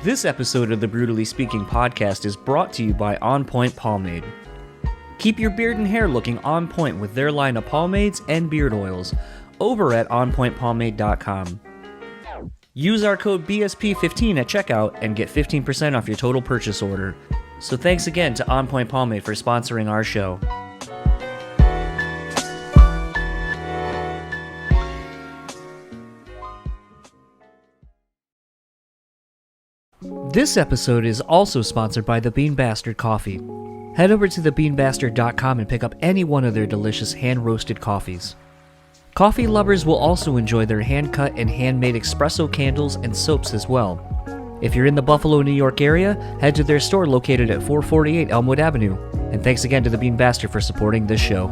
This episode of the BREWtally Speaking Podcast is brought to you by On Point Pomade. Keep your beard and hair looking on point with their line of pomades and beard oils over at onpointpomade.com. Use our code BSP15 at checkout and get 15% off your total purchase order. So thanks again to On Point Pomade for sponsoring our show. This episode is also sponsored by the Bean Bastard Coffee. Head over to thebeanbastard.com and pick up any one of their delicious hand-roasted coffees. Coffee lovers will also enjoy their hand-cut and handmade espresso candles and soaps as well. If you're in the Buffalo, New York area, head to their store located at 448 Elmwood Avenue. And thanks again to the Bean Bastard for supporting this show.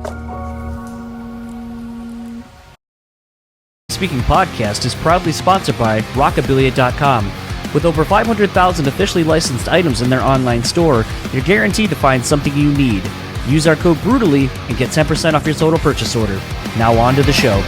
Speaking Podcast is proudly sponsored by Rockabilia.com. With over 500,000 officially licensed items in their online store, you're guaranteed to find something you need. Use our code BREWtally and get 10% off your total purchase order. Now on to the show.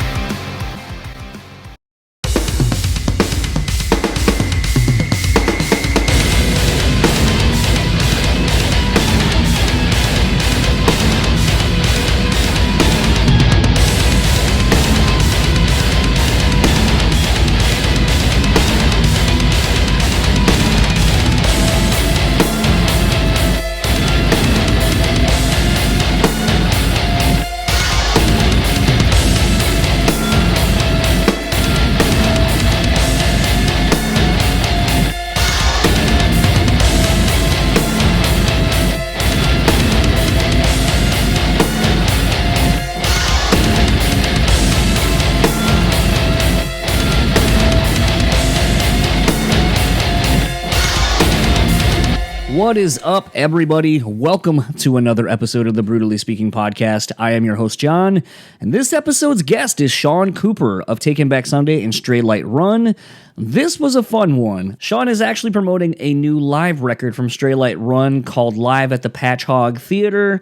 What is up, everybody? Welcome to another episode of the BREWtally Speaking Podcast. I am your host, John, and this episode's guest is Shaun Cooper of Taking Back Sunday and Straylight Run. This was a fun one. Shaun is actually promoting a new live record from Straylight Run called Live at the Patch Hog Theater.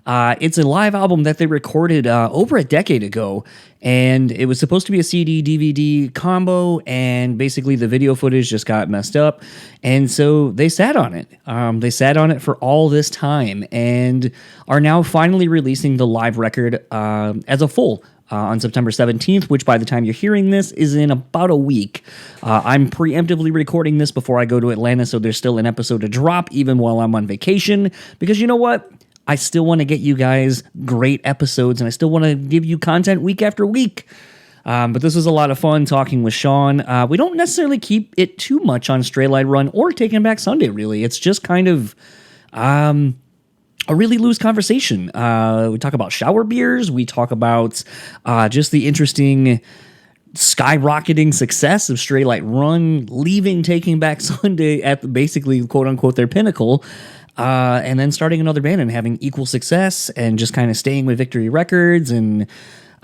It's a live album that they recorded over a decade ago, and it was supposed to be a CD-DVD combo, and basically the video footage just got messed up, and so they sat on it. They sat on it for all this time, and are now finally releasing the live record as a full on September 17th, which by the time you're hearing this is in about a week. I'm preemptively recording this before I go to Atlanta, so there's still an episode to drop even while I'm on vacation, because you know what? I still want to get you guys great episodes, and I still want to give you content week after week. But this was a lot of fun talking with Shaun. We don't necessarily keep it too much on Straylight Run or Taking Back Sunday, really. It's just kind of a really loose conversation. We talk about shower beers. We talk about just the interesting skyrocketing success of Straylight Run, leaving Taking Back Sunday at basically, quote-unquote, their pinnacle. And then starting another band and having equal success and just kind of staying with Victory Records and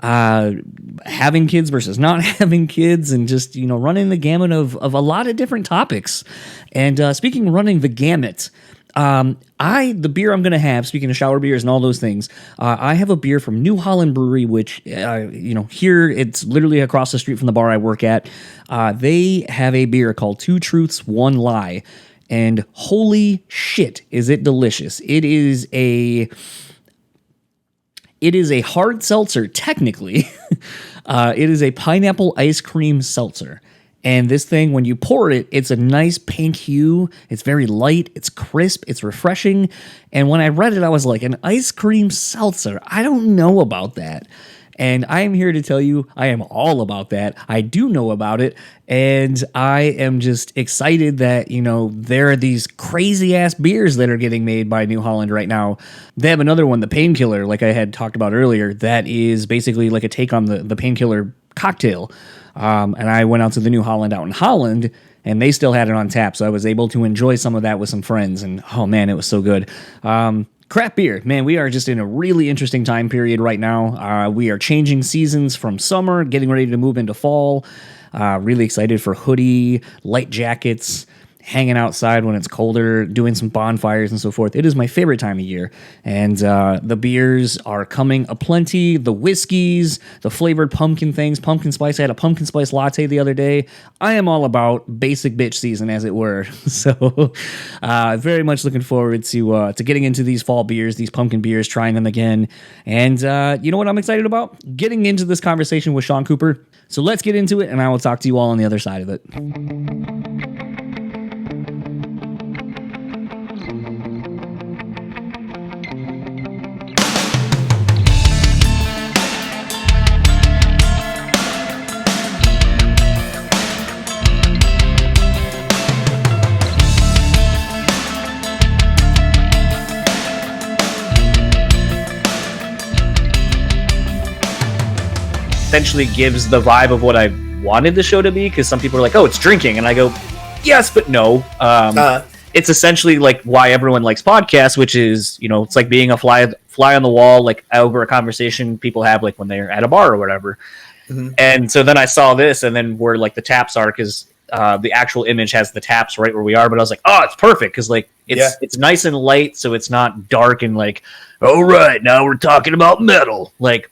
having kids versus not having kids and just, you know, running the gamut of a lot of different topics. And speaking of running the gamut, the beer I'm going to have, speaking of shower beers and all those things, I have a beer from New Holland Brewery, which, here it's literally across the street from the bar I work at. They have a beer called Two Truths, One Lie. And holy shit, is it delicious. It is a hard seltzer, technically. It is a pineapple ice cream seltzer. And this thing, when you pour it, it's a nice pink hue. It's very light. It's crisp. It's refreshing. And when I read it, I was like, an ice cream seltzer? I don't know about that. And I am here to tell you, I am all about that. I do know about it. And I am just excited that, you know, there are these crazy ass beers that are getting made by New Holland right now. They have another one, the Painkiller, like I had talked about earlier, that is basically like a take on the Painkiller cocktail. And I went out to the New Holland out in Holland, and they still had it on tap. So I was able to enjoy some of that with some friends. And oh man, it was so good. Craft beer, man, we are just in a really interesting time period right now. We are changing seasons from summer, getting ready to move into fall. Really excited for hoodie, light jackets, hanging outside when it's colder, doing some bonfires and so forth. It is my favorite time of year. And the beers are coming aplenty, the whiskeys, the flavored pumpkin things, pumpkin spice. I had a pumpkin spice latte the other day. I am all about basic bitch season, as it were. So very much looking forward to getting into these fall beers, these pumpkin beers, trying them again. And you know what I'm excited about? Getting into this conversation with Shaun Cooper. So let's get into it, and I will talk to you all on the other side of it. Essentially gives the vibe of what I wanted the show to be, because some people are like, oh, it's drinking, and I go, yes, but no. It's essentially like why everyone likes podcasts, which is, you know, it's like being a fly on the wall, like over a conversation people have like when they're at a bar or whatever. Mm-hmm. And so then I saw this, and then where like the taps are, because the actual image has the taps right where we are, but I was like, oh, it's perfect, because like it's nice and light, so it's not dark and like, all right, now we're talking about metal, like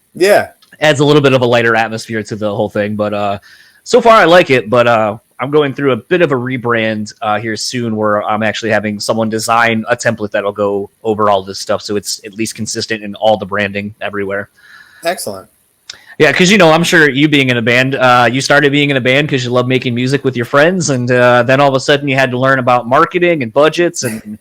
adds a little bit of a lighter atmosphere to the whole thing. But so far I like it, but I'm going through a bit of a rebrand here soon, where I'm actually having someone design a template that'll go over all this stuff, so it's at least consistent in all the branding everywhere. Excellent. Yeah, because, you know, I'm sure you being in a band, you started being in a band because you love making music with your friends, and then all of a sudden you had to learn about marketing and budgets and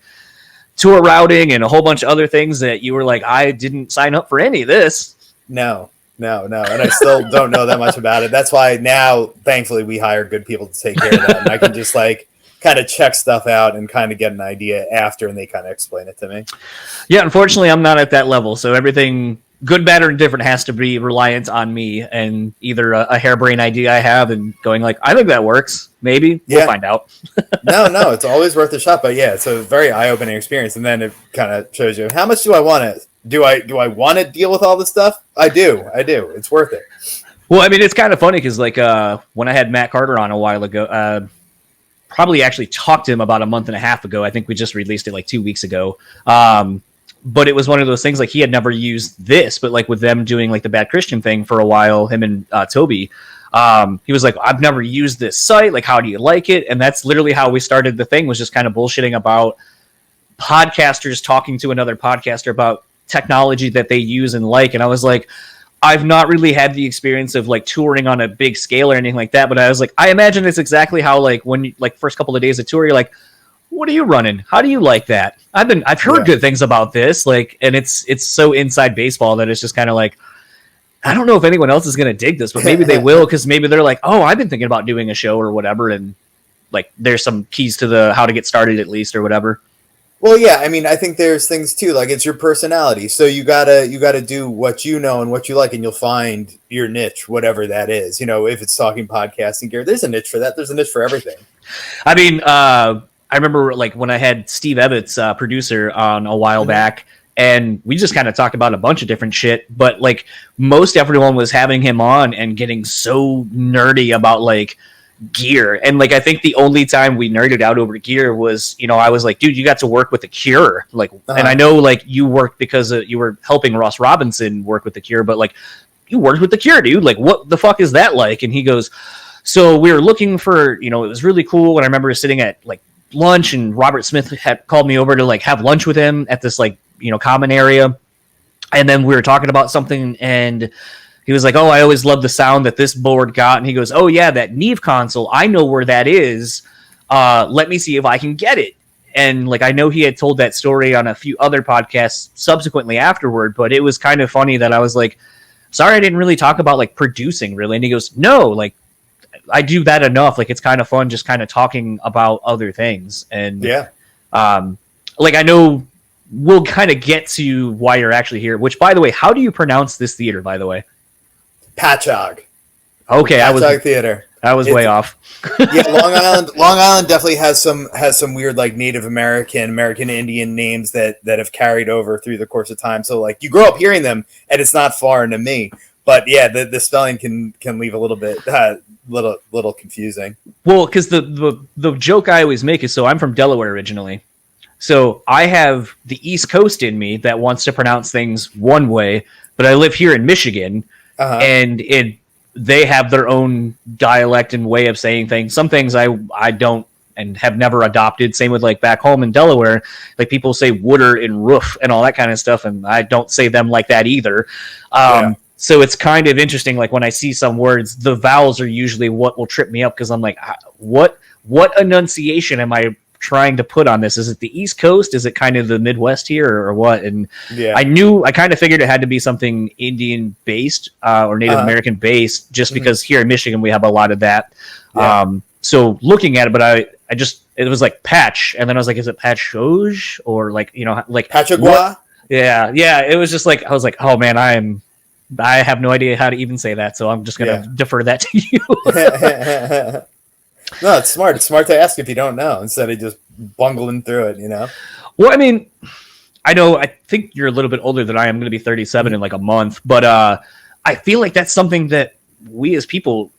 tour routing and a whole bunch of other things that you were like, I didn't sign up for any of this. No. And I still don't know that much about it. That's why now, thankfully, we hire good people to take care of that. And I can just like kind of check stuff out and kind of get an idea after, and they kind of explain it to me. Yeah, unfortunately, I'm not at that level. So everything, good, bad, or indifferent, has to be reliant on me and either a harebrained idea I have and going like, I think that works. Maybe. We'll find out. No, it's always worth a shot. But yeah, it's a very eye-opening experience. And then it kind of shows you, how much do I want to Do I want to deal with all this stuff? I do. It's worth it. Well, I mean, it's kind of funny because, like, when I had Matt Carter on a while ago, probably actually talked to him about a month and a half ago. I think we just released it like 2 weeks ago. But it was one of those things, like, he had never used this, but like with them doing like the Bad Christian thing for a while, him and Toby, he was like, I've never used this site. Like, how do you like it? And that's literally how we started the thing, was just kind of bullshitting about podcasters talking to another podcaster about technology that they use and like. And I was like, I've not really had the experience of like touring on a big scale or anything like that, but I was like, I imagine it's exactly how, like, when you, like, first couple of days of tour, you're like, what are you running? How do you like that? I've heard good things about this, like, and it's so inside baseball that it's just kind of like, I don't know if anyone else is going to dig this, but maybe they will, because maybe they're like, oh, I've been thinking about doing a show or whatever, and like there's some keys to the how to get started at least or whatever. Well, yeah, I mean, I think there's things too, like it's your personality. So you gotta do what you know and what you like, and you'll find your niche, whatever that is. You know, if it's talking podcasting gear, there's a niche for that. There's a niche for everything. I mean, I remember like when I had Steve Ebbets, producer, on a while back, and we just kind of talked about a bunch of different shit, but like most everyone was having him on and getting so nerdy about like gear. And like, I think the only time we nerded out over gear was, you know, I was like, dude, you got to work with the Cure, like, and I know like you worked because you were helping Ross Robinson work with the Cure, but like you worked with the Cure, dude, like what the fuck is that like? And he goes, so we were looking for, you know, it was really cool. And I remember sitting at like lunch, and Robert Smith had called me over to like have lunch with him at this like, you know, common area. And then we were talking about something, and he was like, oh, I always love the sound that this board got. And he goes, oh, yeah, that Neve console, I know where that is. Let me see if I can get it. And like, I know he had told that story on a few other podcasts subsequently afterward, but it was kind of funny that I was like, sorry, I didn't really talk about like producing really. And he goes, no, like I do that enough. Like, it's kind of fun just kind of talking about other things. And like, I know we'll kind of get to why you're actually here, which, by the way, how do you pronounce this theater, by the way? Patchogue. Okay, Patchogue Theater. I was way off. Yeah, Long Island definitely has some weird like Native American Indian names that have carried over through the course of time. So like you grow up hearing them, and it's not foreign to me. But yeah, the spelling can leave a little bit little confusing. Well, because the joke I always make is, so I'm from Delaware originally. So I have the East Coast in me that wants to pronounce things one way, but I live here in Michigan, and they have their own dialect and way of saying things. Some things I don't and have never adopted. Same with like back home in Delaware, like people say wooder and roof and all that kind of stuff, and I don't say them like that either. So it's kind of interesting. Like when I see some words, the vowels are usually what will trip me up, because I'm like, what enunciation am I trying to put on this? Is it the East Coast? Is it kind of the Midwest here, or what? And I kind of figured it had to be something Indian based or Native American based, just because here in Michigan we have a lot of that. So looking at it, but I just, it was like patch, and then I was like, is it patchouge, or like, you know, like Patchagua? Yeah. It was just like, I was like, oh man, I have no idea how to even say that, so I'm just gonna defer that to you. No, it's smart. It's smart to ask if you don't know, instead of just bungling through it, you know? Well, I mean, I think you're a little bit older than I am. I'm going to be 37 in like a month, but I feel like that's something that we as people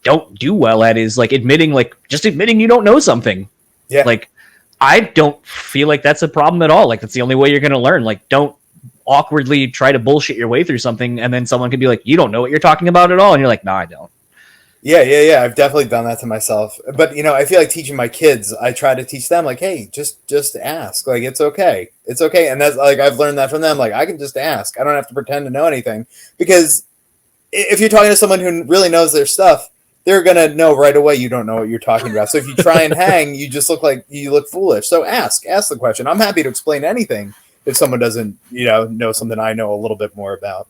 don't do well at, is like admitting you don't know something. Yeah. Like, I don't feel like that's a problem at all. Like, that's the only way you're going to learn. Like, don't awkwardly try to bullshit your way through something, and then someone could be like, you don't know what you're talking about at all. And you're like, no, I don't. Yeah. I've definitely done that to myself. But, you know, I feel like teaching my kids, I try to teach them, like, hey, just ask. Like, it's okay. It's okay. And that's, like, I've learned that from them. Like, I can just ask. I don't have to pretend to know anything. Because if you're talking to someone who really knows their stuff, they're going to know right away you don't know what you're talking about. So if you try and hang, you just look foolish. So ask the question. I'm happy to explain anything if someone doesn't, know something I know a little bit more about.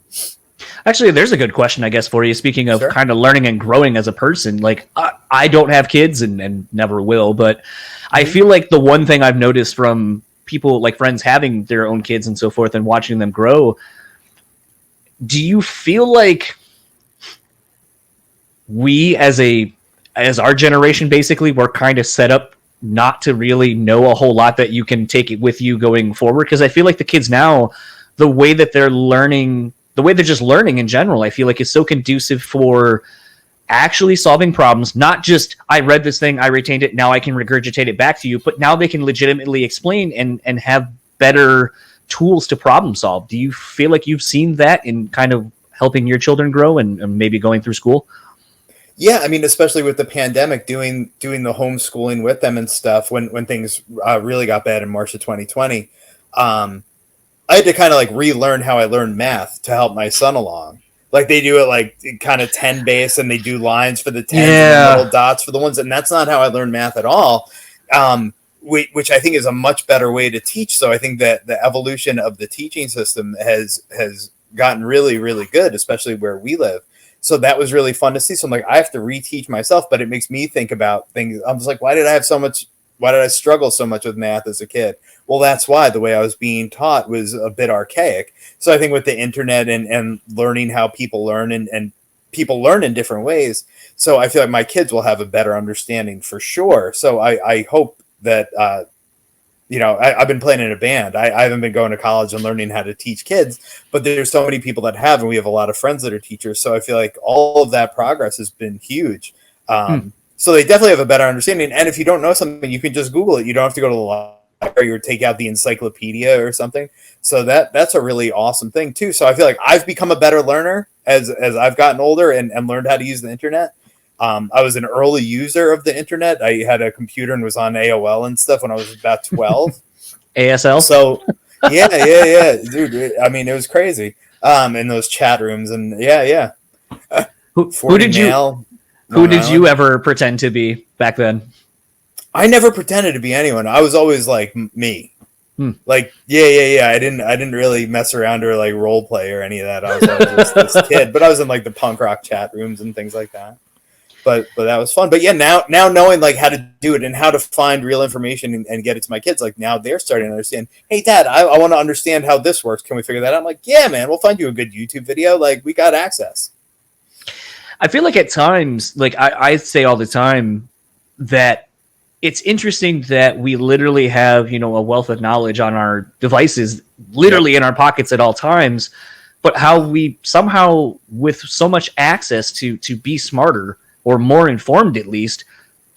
Actually, there's a good question, I guess, for you. Speaking of kind of learning and growing as a person, like I don't have kids and never will, but I feel like the one thing I've noticed from people, like friends having their own kids and so forth and watching them grow, do you feel like we as our generation, basically, we're kind of set up not to really know a whole lot that you can take it with you going forward? Because I feel like the kids now, the way that they're learning, the way they're just learning in general, I feel like is so conducive for actually solving problems. Not just, I read this thing, I retained it, now I can regurgitate it back to you, but now they can legitimately explain and have better tools to problem solve. Do you feel like you've seen that in kind of helping your children grow and maybe going through school? Yeah, I mean, especially with the pandemic, doing the homeschooling with them and stuff when things really got bad in March of 2020, I had to kind of like relearn how I learned math to help my son along. Like they do it like kind of 10 base, and they do lines for the 10s and the little dots for the ones, and that's not how I learned math at all. Which I think is a much better way to teach. So I think that the evolution of the teaching system has gotten really, really good, especially where we live. So that was really fun to see. So I'm like, I have to reteach myself, but it makes me think about things. I was like, why did I struggle so much with math as a kid? Well, that's why the way I was being taught was a bit archaic. So I think with the internet and learning how people learn and people learn in different ways. So I feel like my kids will have a better understanding for sure. So I hope that, I've been playing in a band. I haven't been going to college and learning how to teach kids, but there's so many people that have, and we have a lot of friends that are teachers. So I feel like all of that progress has been huge. So they definitely have a better understanding. And if you don't know something, you can just Google it. You don't have to go to the library or take out the encyclopedia or something. So that's a really awesome thing too. So I feel like I've become a better learner as I've gotten older and learned how to use the internet. I was an early user of the internet. I had a computer and was on AOL and stuff when I was about 12. ASL? So yeah. Dude, I mean, it was crazy. In those chat rooms and yeah. Who did you ever pretend to be back then? I never pretended to be anyone. I was always like me. Like, yeah. I didn't really mess around or like role play or any of that. I was always just this kid, but I was in like the punk rock chat rooms and things like that. But that was fun. But yeah, now knowing like how to do it and how to find real information and get it to my kids, like now they're starting to understand, hey dad, I want to understand how this works. Can we figure that out? I'm like, yeah, man, we'll find you a good YouTube video. Like we got access. I feel like at times, like I say all the time that it's interesting that we literally have, a wealth of knowledge on our devices, literally in our pockets at all times. but how we somehow, with so much access to be smarter or more informed, at least,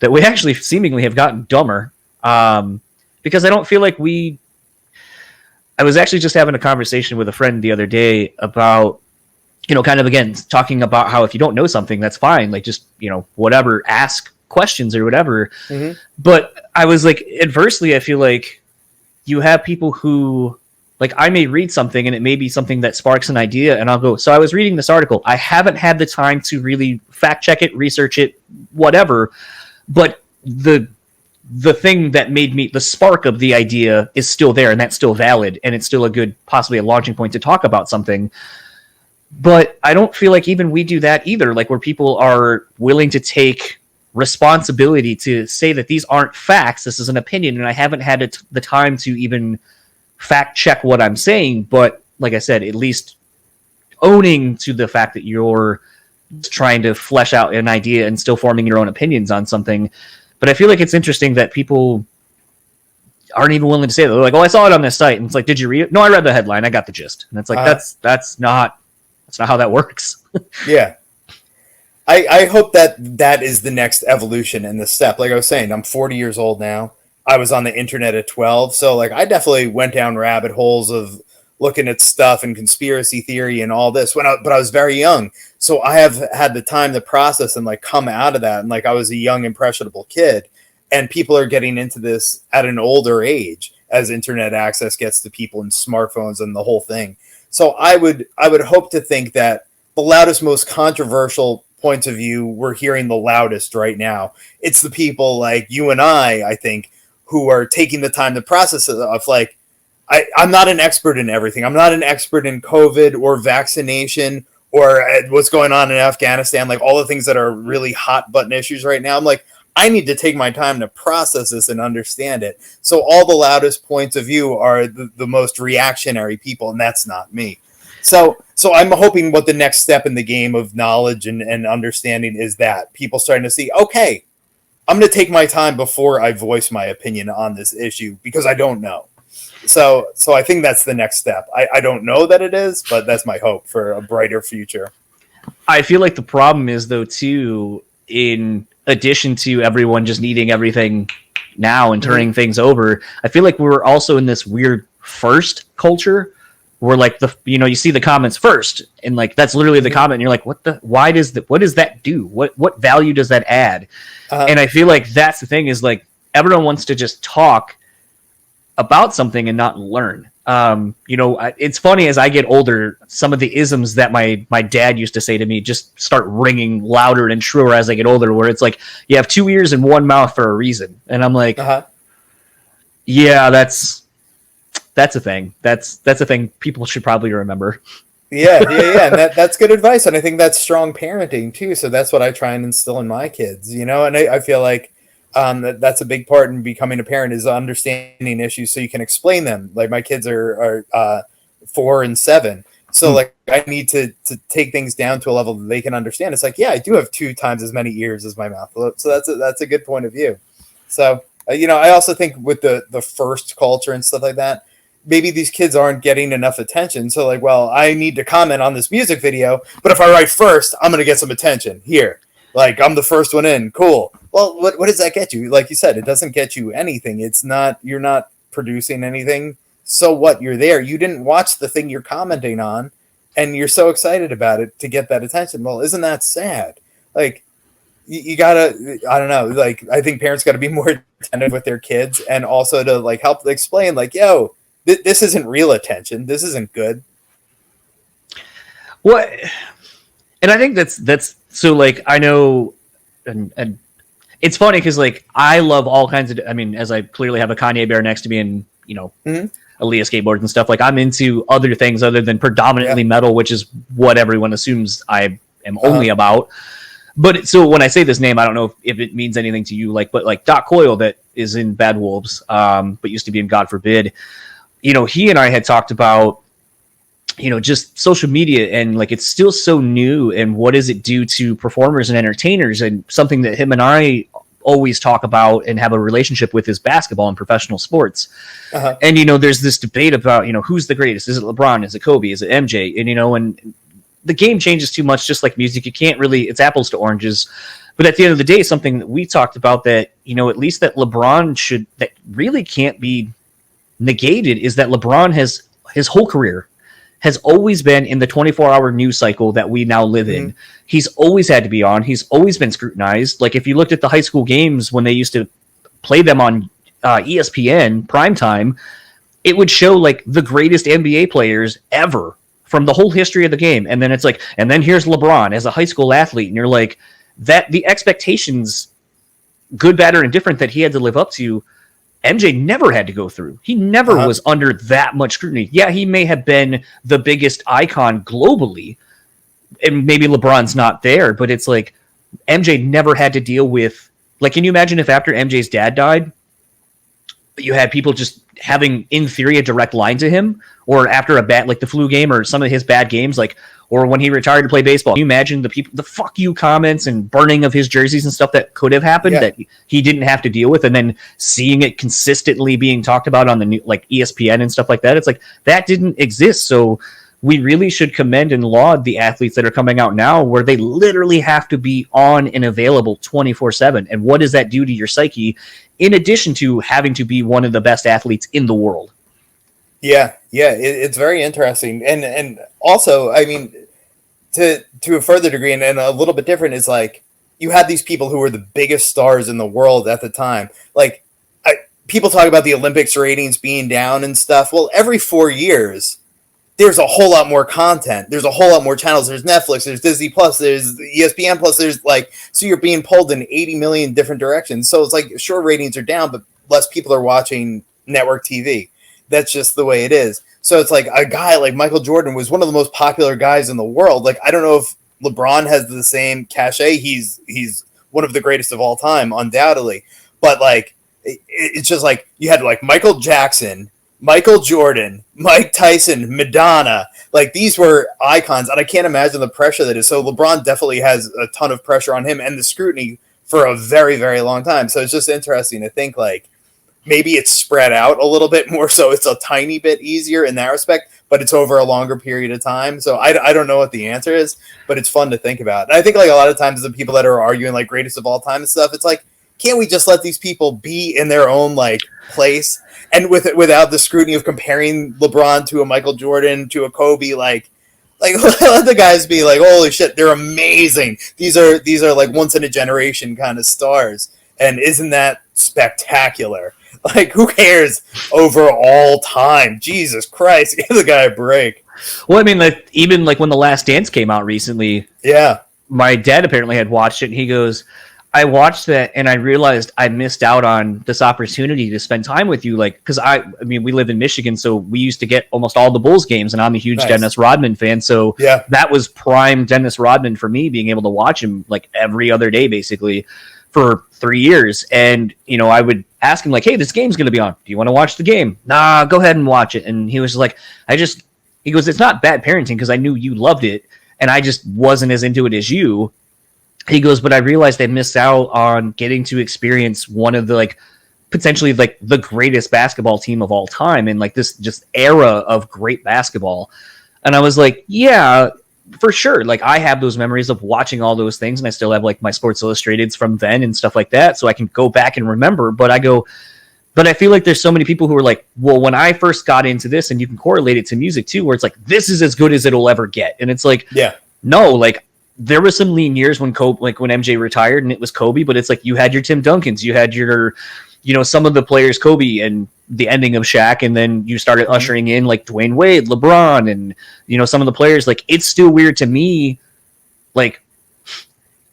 that we actually seemingly have gotten dumber. Because I don't feel like I was actually just having a conversation with a friend the other day about, kind of, again, talking about how if you don't know something, that's fine. Like, just, whatever, ask questions or whatever. Mm-hmm. But I was like, adversely, I feel like you have people who, like, I may read something and it may be something that sparks an idea, and I'll go, so I was reading this article. I haven't had the time to really fact check it, research it, whatever. But the thing that made me, the spark of the idea is still there, and that's still valid, and it's still a good, possibly a launching point to talk about something. But I don't feel like even we do that either, like where people are willing to take responsibility to say that these aren't facts, this is an opinion, and I haven't had the time to even fact check what I'm saying. But like I said, at least owning to the fact that you're trying to flesh out an idea and still forming your own opinions on something. But I feel like it's interesting that people aren't even willing to say that. They're like, oh, I saw it on this site. And it's like, did you read it? No, I read the headline. I got the gist. And it's like, that's not how that works. Yeah. I hope that is the next evolution and the step. Like I was saying, I'm 40 years old now. I was on the internet at 12. So like, I definitely went down rabbit holes of looking at stuff and conspiracy theory and all this but I was very young. So I have had the time to process and like come out of that. And like, I was a young, impressionable kid, and people are getting into this at an older age as internet access gets to people and smartphones and the whole thing. So I would hope to think that the loudest, most controversial points of view we're hearing the loudest right now. It's the people like you and I think, who are taking the time to process it of like, I'm not an expert in everything. I'm not an expert in COVID or vaccination or what's going on in Afghanistan, like all the things that are really hot button issues right now. I'm like, I need to take my time to process this and understand it. So all the loudest points of view are the most reactionary people, and that's not me. So I'm hoping what the next step in the game of knowledge and understanding is that people starting to see, okay, I'm going to take my time before I voice my opinion on this issue because I don't know. So I think that's the next step. I don't know that it is, but that's my hope for a brighter future. I feel like the problem is, though, too, in addition to everyone just needing everything now and turning things over, I feel like we're also in this weird first culture where like you see the comments first, and like that's literally the comment, and you're like, what does that do? What value does that add? And I feel like that's the thing, is like everyone wants to just talk about something and not learn. It's funny, as I get older, some of the isms that my dad used to say to me just start ringing louder and truer as I get older, where it's like, you have two ears and one mouth for a reason. And I'm like, yeah, that's a thing. That's a thing people should probably remember. Yeah. And that's good advice. And I think that's strong parenting too. So that's what I try and instill in my kids, and I feel like that's a big part in becoming a parent, is understanding issues so you can explain them. Like my kids are 4 and 7. So like I need to take things down to a level that they can understand. It's like, yeah, I do have 2 times as many ears as my mouth. So that's a good point of view. So, I also think with the first culture and stuff like that, maybe these kids aren't getting enough attention. So like, well, I need to comment on this music video, but if I write first, I'm going to get some attention here. Like, I'm the first one in. Cool. Well, what does that get you? Like you said, it doesn't get you anything. You're not producing anything. So what? You're there. You didn't watch the thing you're commenting on, and you're so excited about it to get that attention. Well, isn't that sad? Like, you gotta, I don't know. Like, I think parents got to be more attentive with their kids, and also to like help explain, like, yo, this isn't real attention. This isn't good. What? And I think that's so, like, I know, and it's funny because like I love all kinds of, I mean, as I clearly have a Kanye bear next to me, and Aaliyah skateboards and stuff, like I'm into other things other than predominantly metal, which is what everyone assumes I am only about. But so when I say this name, I don't know if it means anything to you, but like Doc Coyle, that is in Bad Wolves, but used to be in God Forbid. He and I had talked about, just social media, and like it's still so new, and what does it do to performers and entertainers, and something that him and I always talk about and have a relationship with is basketball and professional sports. Uh-huh. And, there's this debate about, who's the greatest? Is it LeBron? Is it Kobe? Is it MJ? And, and the game changes too much, just like music. You can't really, it's apples to oranges. But at the end of the day, something that we talked about that, at least that LeBron that really can't be negated is that LeBron has his whole career has always been in the 24-hour news cycle that we now live in. He's always had to be on. He's always been scrutinized. Like if you looked at the high school games when they used to play them on ESPN primetime, it would show like the greatest NBA players ever from the whole history of the game. And then it's like, and then here's LeBron as a high school athlete. And you're like, that the expectations, good, bad, or indifferent, that he had to live up to, MJ never had to go through. He never was under that much scrutiny. Yeah, he may have been the biggest icon globally, and maybe LeBron's not there, but it's like MJ never had to deal with, like, can you imagine if after MJ's dad died, you had people just having, in theory, a direct line to him, or after a bad, like the flu game or some of his bad games, like, or when he retired to play baseball. Can you imagine the fuck you comments and burning of his jerseys and stuff that could have happened that he didn't have to deal with, and then seeing it consistently being talked about on the new, like ESPN and stuff like that. It's like that didn't exist. So we really should commend and laud the athletes that are coming out now where they literally have to be on and available 24/7. And what does that do to your psyche in addition to having to be one of the best athletes in the world? Yeah, it's very interesting, and also, I mean, to a further degree, and a little bit different, is like you had these people who were the biggest stars in the world at the time. Like people talk about the Olympics ratings being down and stuff. Well, every 4 years, there's a whole lot more content. There's a whole lot more channels. There's Netflix. There's Disney Plus. There's ESPN Plus. There's like, so you're being pulled in 80 million different directions. So it's like, sure, ratings are down, but less people are watching network TV. That's just the way it is. So it's like a guy like Michael Jordan was one of the most popular guys in the world. Like, I don't know if LeBron has the same cachet. He's one of the greatest of all time, undoubtedly. But like, it's just like you had like Michael Jackson, Michael Jordan, Mike Tyson, Madonna. Like these were icons, and I can't imagine the pressure that is. So LeBron definitely has a ton of pressure on him and the scrutiny for a very, very long time. So it's just interesting to think like, maybe it's spread out a little bit more, so it's a tiny bit easier in that respect, but it's over a longer period of time. So I don't know what the answer is, but it's fun to think about. And I think like a lot of times the people that are arguing like greatest of all time and stuff, it's like, can't we just let these people be in their own like place, and without the scrutiny of comparing LeBron to a Michael Jordan to a Kobe, like let the guys be like, holy shit, they're amazing. These are like once in a generation kind of stars, and isn't that spectacular? Like, who cares over all time? Jesus Christ, give the guy a break. Well, I mean, like, even like when The Last Dance came out recently, my dad apparently had watched it, and he goes, I watched that, and I realized I missed out on this opportunity to spend time with you. Like, because I mean, we live in Michigan, so we used to get almost all the Bulls games, and I'm a huge Dennis Rodman fan, so that was prime Dennis Rodman for me, being able to watch him like every other day, basically, for 3 years. And, I would ask him like, hey, this game's going to be on. Do you want to watch the game? Nah, go ahead and watch it. And he was like, he goes, it's not bad parenting because I knew you loved it and I just wasn't as into it as you. He goes, but I realized I missed out on getting to experience one of the like potentially like the greatest basketball team of all time and like this just era of great basketball. And I was like, yeah, for sure. Like I have those memories of watching all those things, and I still have like my Sports Illustrateds from then and stuff like that. So I can go back and remember, but I feel like there's so many people who are like, well, when I first got into this, and you can correlate it to music too, where it's like, this is as good as it'll ever get. And it's like, no, like there were some lean years when when MJ retired and it was Kobe, but it's like, you had your Tim Duncans, you had your, some of the players, Kobe and the ending of Shaq, and then you started ushering in like Dwayne Wade, LeBron, and some of the players. Like it's still weird to me, like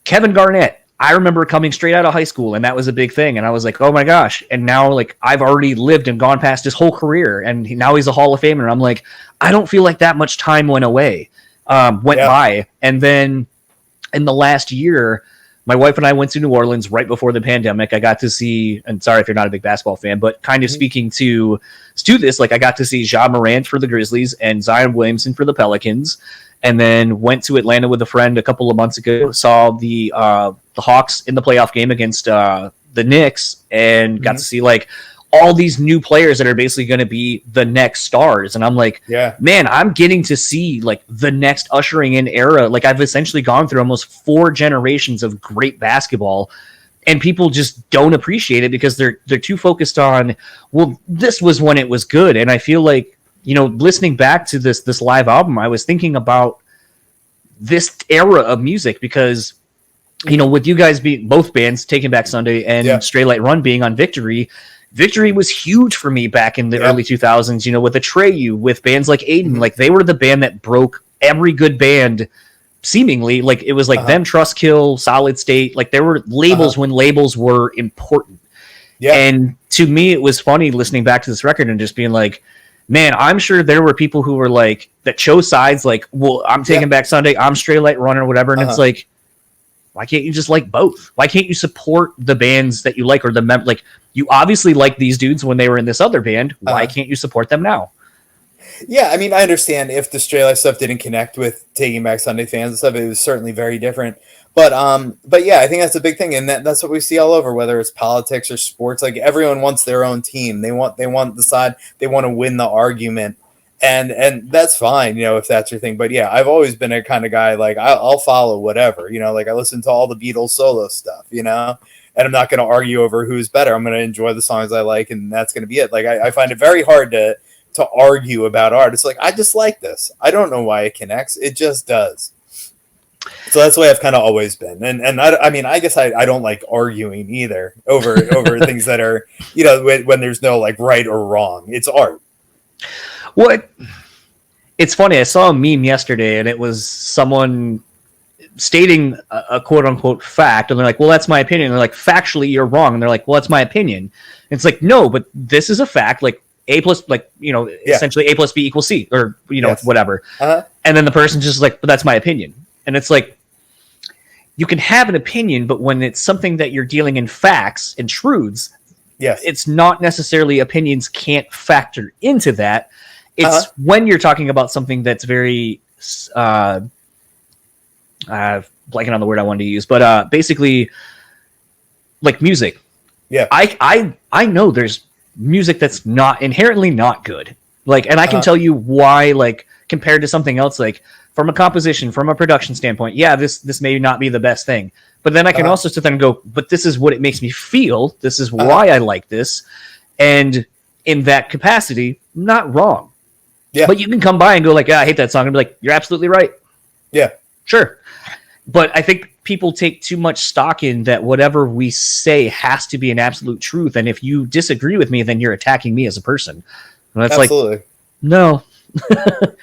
Kevin Garnett. I remember coming straight out of high school, and that was a big thing, and I was like, oh my gosh. And now like I've already lived and gone past his whole career, and now he's a Hall of Famer. I'm like, I don't feel like that much time went by. And then in the last year, my wife and I went to New Orleans right before the pandemic. I got to see, and sorry if you're not a big basketball fan, but kind of speaking to this, like I got to see Ja Morant for the Grizzlies and Zion Williamson for the Pelicans, and then went to Atlanta with a friend a couple of months ago, saw the Hawks in the playoff game against the Knicks and got to see like all these new players that are basically going to be the next stars. And I'm like, man, I'm getting to see like the next ushering in era. Like I've essentially gone through almost 4 generations of great basketball, and people just don't appreciate it because they're too focused on, well, this was when it was good. And I feel like, you know, listening back to this live album, I was thinking about this era of music because, you know, with you guys being both bands, Taking Back Sunday and Straylight Run being on Victory was huge for me back in the early 2000s, you know, with Atreyu, with bands like Aiden. Like they were the band that broke every good band seemingly. Like it was like them, Trustkill, Solid State. Like there were labels when labels were important. And to me, it was funny listening back to this record and just being like, man, I'm sure there were people who were like, that chose sides like, well, I'm Taking Back Sunday, I'm Straylight Run or whatever. And it's like, why can't you just like both? Why can't you support the bands that you like or like you obviously like these dudes when they were in this other band. Why can't you support them now? Yeah, I mean, I understand if the Straylight stuff didn't connect with Taking Back Sunday fans and stuff, it was certainly very different. But yeah, I think that's a big thing, and that's what we see all over, whether it's politics or sports. Like everyone wants their own team. They want the side. They want to win the argument, and that's fine, you know, if that's your thing. But yeah, I've always been a kind of guy like I'll follow whatever, you know. Like I listen to all the Beatles solo stuff, you know, and I'm not going to argue over who's better. I'm going to enjoy the songs I like, and that's going to be it. Like I find it very hard to argue about art. It's like I just like this. I don't know why it connects. It just does. So that's the way I've kind of always been. And I mean, I guess I don't like arguing either over things that are, you know, when there's no like right or wrong. It's art. What? It's funny. I saw a meme yesterday, and it was someone stating a quote unquote fact, and they're like, well, that's my opinion. And they're like, factually, you're wrong. And they're like, well, that's my opinion. And it's like, no, but this is a fact. Like A plus, like, you know, essentially A plus B equals C, or, you know, whatever. And then the person's just like, but that's my opinion. And it's like, you can have an opinion, but when it's something that you're dealing in facts and truths, it's not necessarily opinions can't factor into that. It's when you're talking about something that's very, blanking on the word I wanted to use, but basically like music. Yeah. I know there's music that's not inherently not good. Like, and I can tell you why, like compared to something else, like from a composition, from a production standpoint, this may not be the best thing. But then I can also sit there and go, but this is what it makes me feel. This is why I like this. And in that capacity, not wrong. Yeah. But you can come by and go like, I hate that song. And be like, you're absolutely right. Yeah. Sure. But I think people take too much stock in that whatever we say has to be an absolute truth. And if you disagree with me, then you're attacking me as a person. And that's like, no.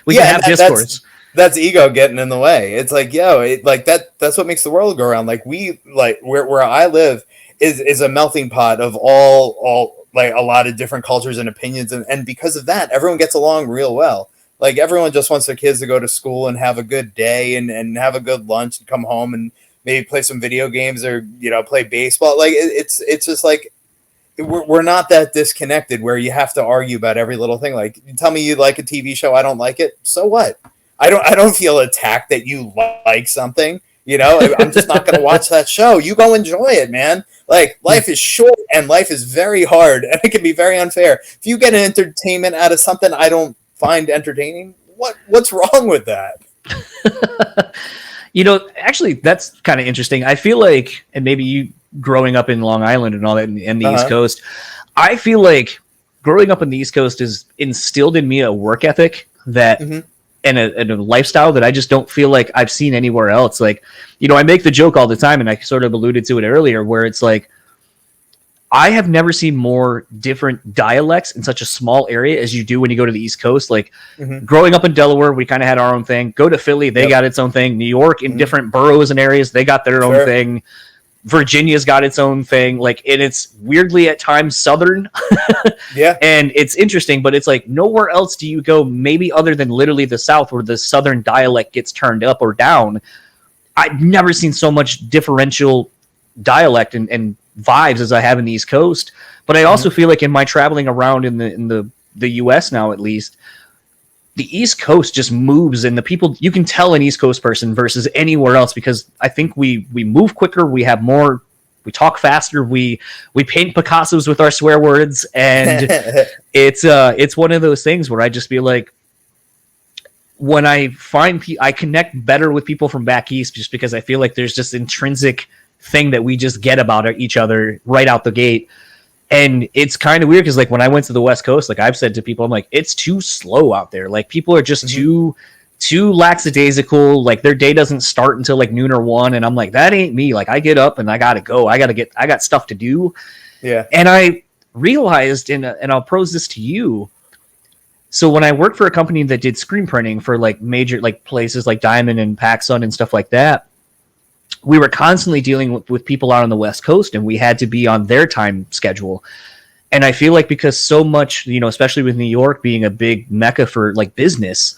We can have discourse. That's ego getting in the way. It's like, that's what makes the world go around. Like where I live is a melting pot of all like a lot of different cultures and opinions. And because of that, everyone gets along real well. Like everyone just wants their kids to go to school and have a good day and have a good lunch and come home and maybe play some video games or, you know, play baseball. Like it's just like, we're not that disconnected where you have to argue about every little thing. Like you tell me you like a TV show, I don't like it. So what? I don't feel attacked that you like something, you know. I'm just not going to watch that show. You go enjoy it, man. Like life is short and life is very hard and it can be very unfair. If you get an entertainment out of something I don't find entertaining, what's wrong with that? You know, actually, that's kind of interesting. I feel like, and maybe you growing up in Long Island and all that and the East Coast, I feel like growing up in the East Coast has instilled in me a work ethic that and a lifestyle that I just don't feel like I've seen anywhere else. Like, you know, I make the joke all the time, and I sort of alluded to it earlier, where it's like, I have never seen more different dialects in such a small area as you do when you go to the East Coast. Like growing up in Delaware, we kind of had our own thing. Go to Philly, they got its own thing. New York, in different boroughs and areas, they got their own thing. Virginia's got its own thing. Like, and it's weirdly at times Southern. And it's interesting, but it's like nowhere else do you go, maybe other than literally the South, where the Southern dialect gets turned up or down. I've never seen so much differential dialect and vibes as I have in the East Coast. But I also feel like in my traveling around in the US now, at least, the East Coast just moves, and the people, you can tell an East Coast person versus anywhere else, because I think we move quicker, we have more talk faster, we paint Picassos with our swear words, and it's one of those things where I just feel like when I I connect better with people from back east, just because I feel like there's just intrinsic thing that we just get about each other right out the gate. And it's kind of weird because like when I went to the West Coast, like I've said to people, I'm like, it's too slow out there. Like people are just too lackadaisical. Like their day doesn't start until like noon or 1. And I'm like, that ain't me. Like I get up and I got to go. I got stuff to do. Yeah. And I realized, and I'll pose this to you. So when I worked for a company that did screen printing for like major like places like Diamond and PacSun and stuff like that, we were constantly dealing with people out on the West Coast, and we had to be on their time schedule. And I feel like because so much, you know, especially with New York being a big mecca for like business,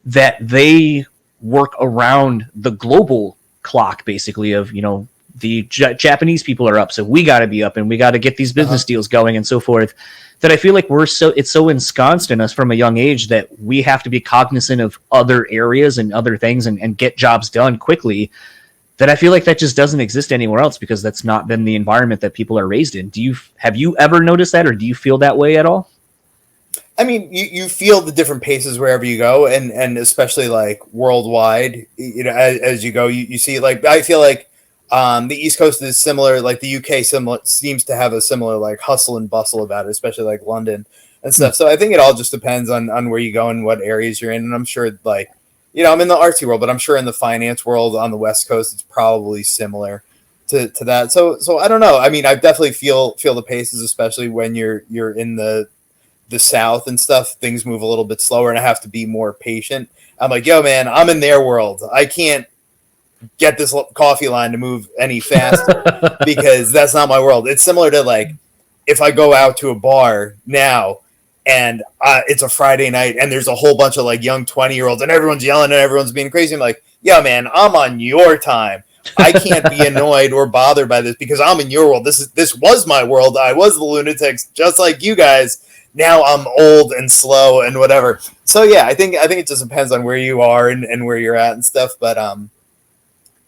that they work around the global clock, basically, of, you know, the Japanese people are up, so we got to be up and we got to get these business deals going and so forth, that I feel like it's so ensconced in us from a young age that we have to be cognizant of other areas and other things and get jobs done quickly, that I feel like that just doesn't exist anywhere else because that's not been the environment that people are raised in. Have you ever noticed that, or do you feel that way at all? I mean, you feel the different paces wherever you go, and especially like worldwide, you know, as you go, you see, like, I feel like the East Coast is similar, like the UK seems to have a similar like hustle and bustle about it, especially like London and stuff. So I think it all just depends on where you go and what areas you're in. And I'm sure, like, you know, I'm in the artsy world, but I'm sure in the finance world on the West Coast, it's probably similar to that. So I don't know. I mean, I definitely feel the paces, especially when you're in the South and stuff. Things move a little bit slower, and I have to be more patient. I'm like, yo, man, I'm in their world. I can't get this coffee line to move any faster because that's not my world. It's similar to like if I go out to a bar now and it's a Friday night and there's a whole bunch of like young 20-year-olds and everyone's yelling and everyone's being crazy. I'm like, yeah, man, I'm on your time. I can't be annoyed or bothered by this because I'm in your world. This was my world. I was the lunatics just like you guys. Now I'm old and slow and whatever. So yeah, I think it just depends on where you are and where you're at and stuff. But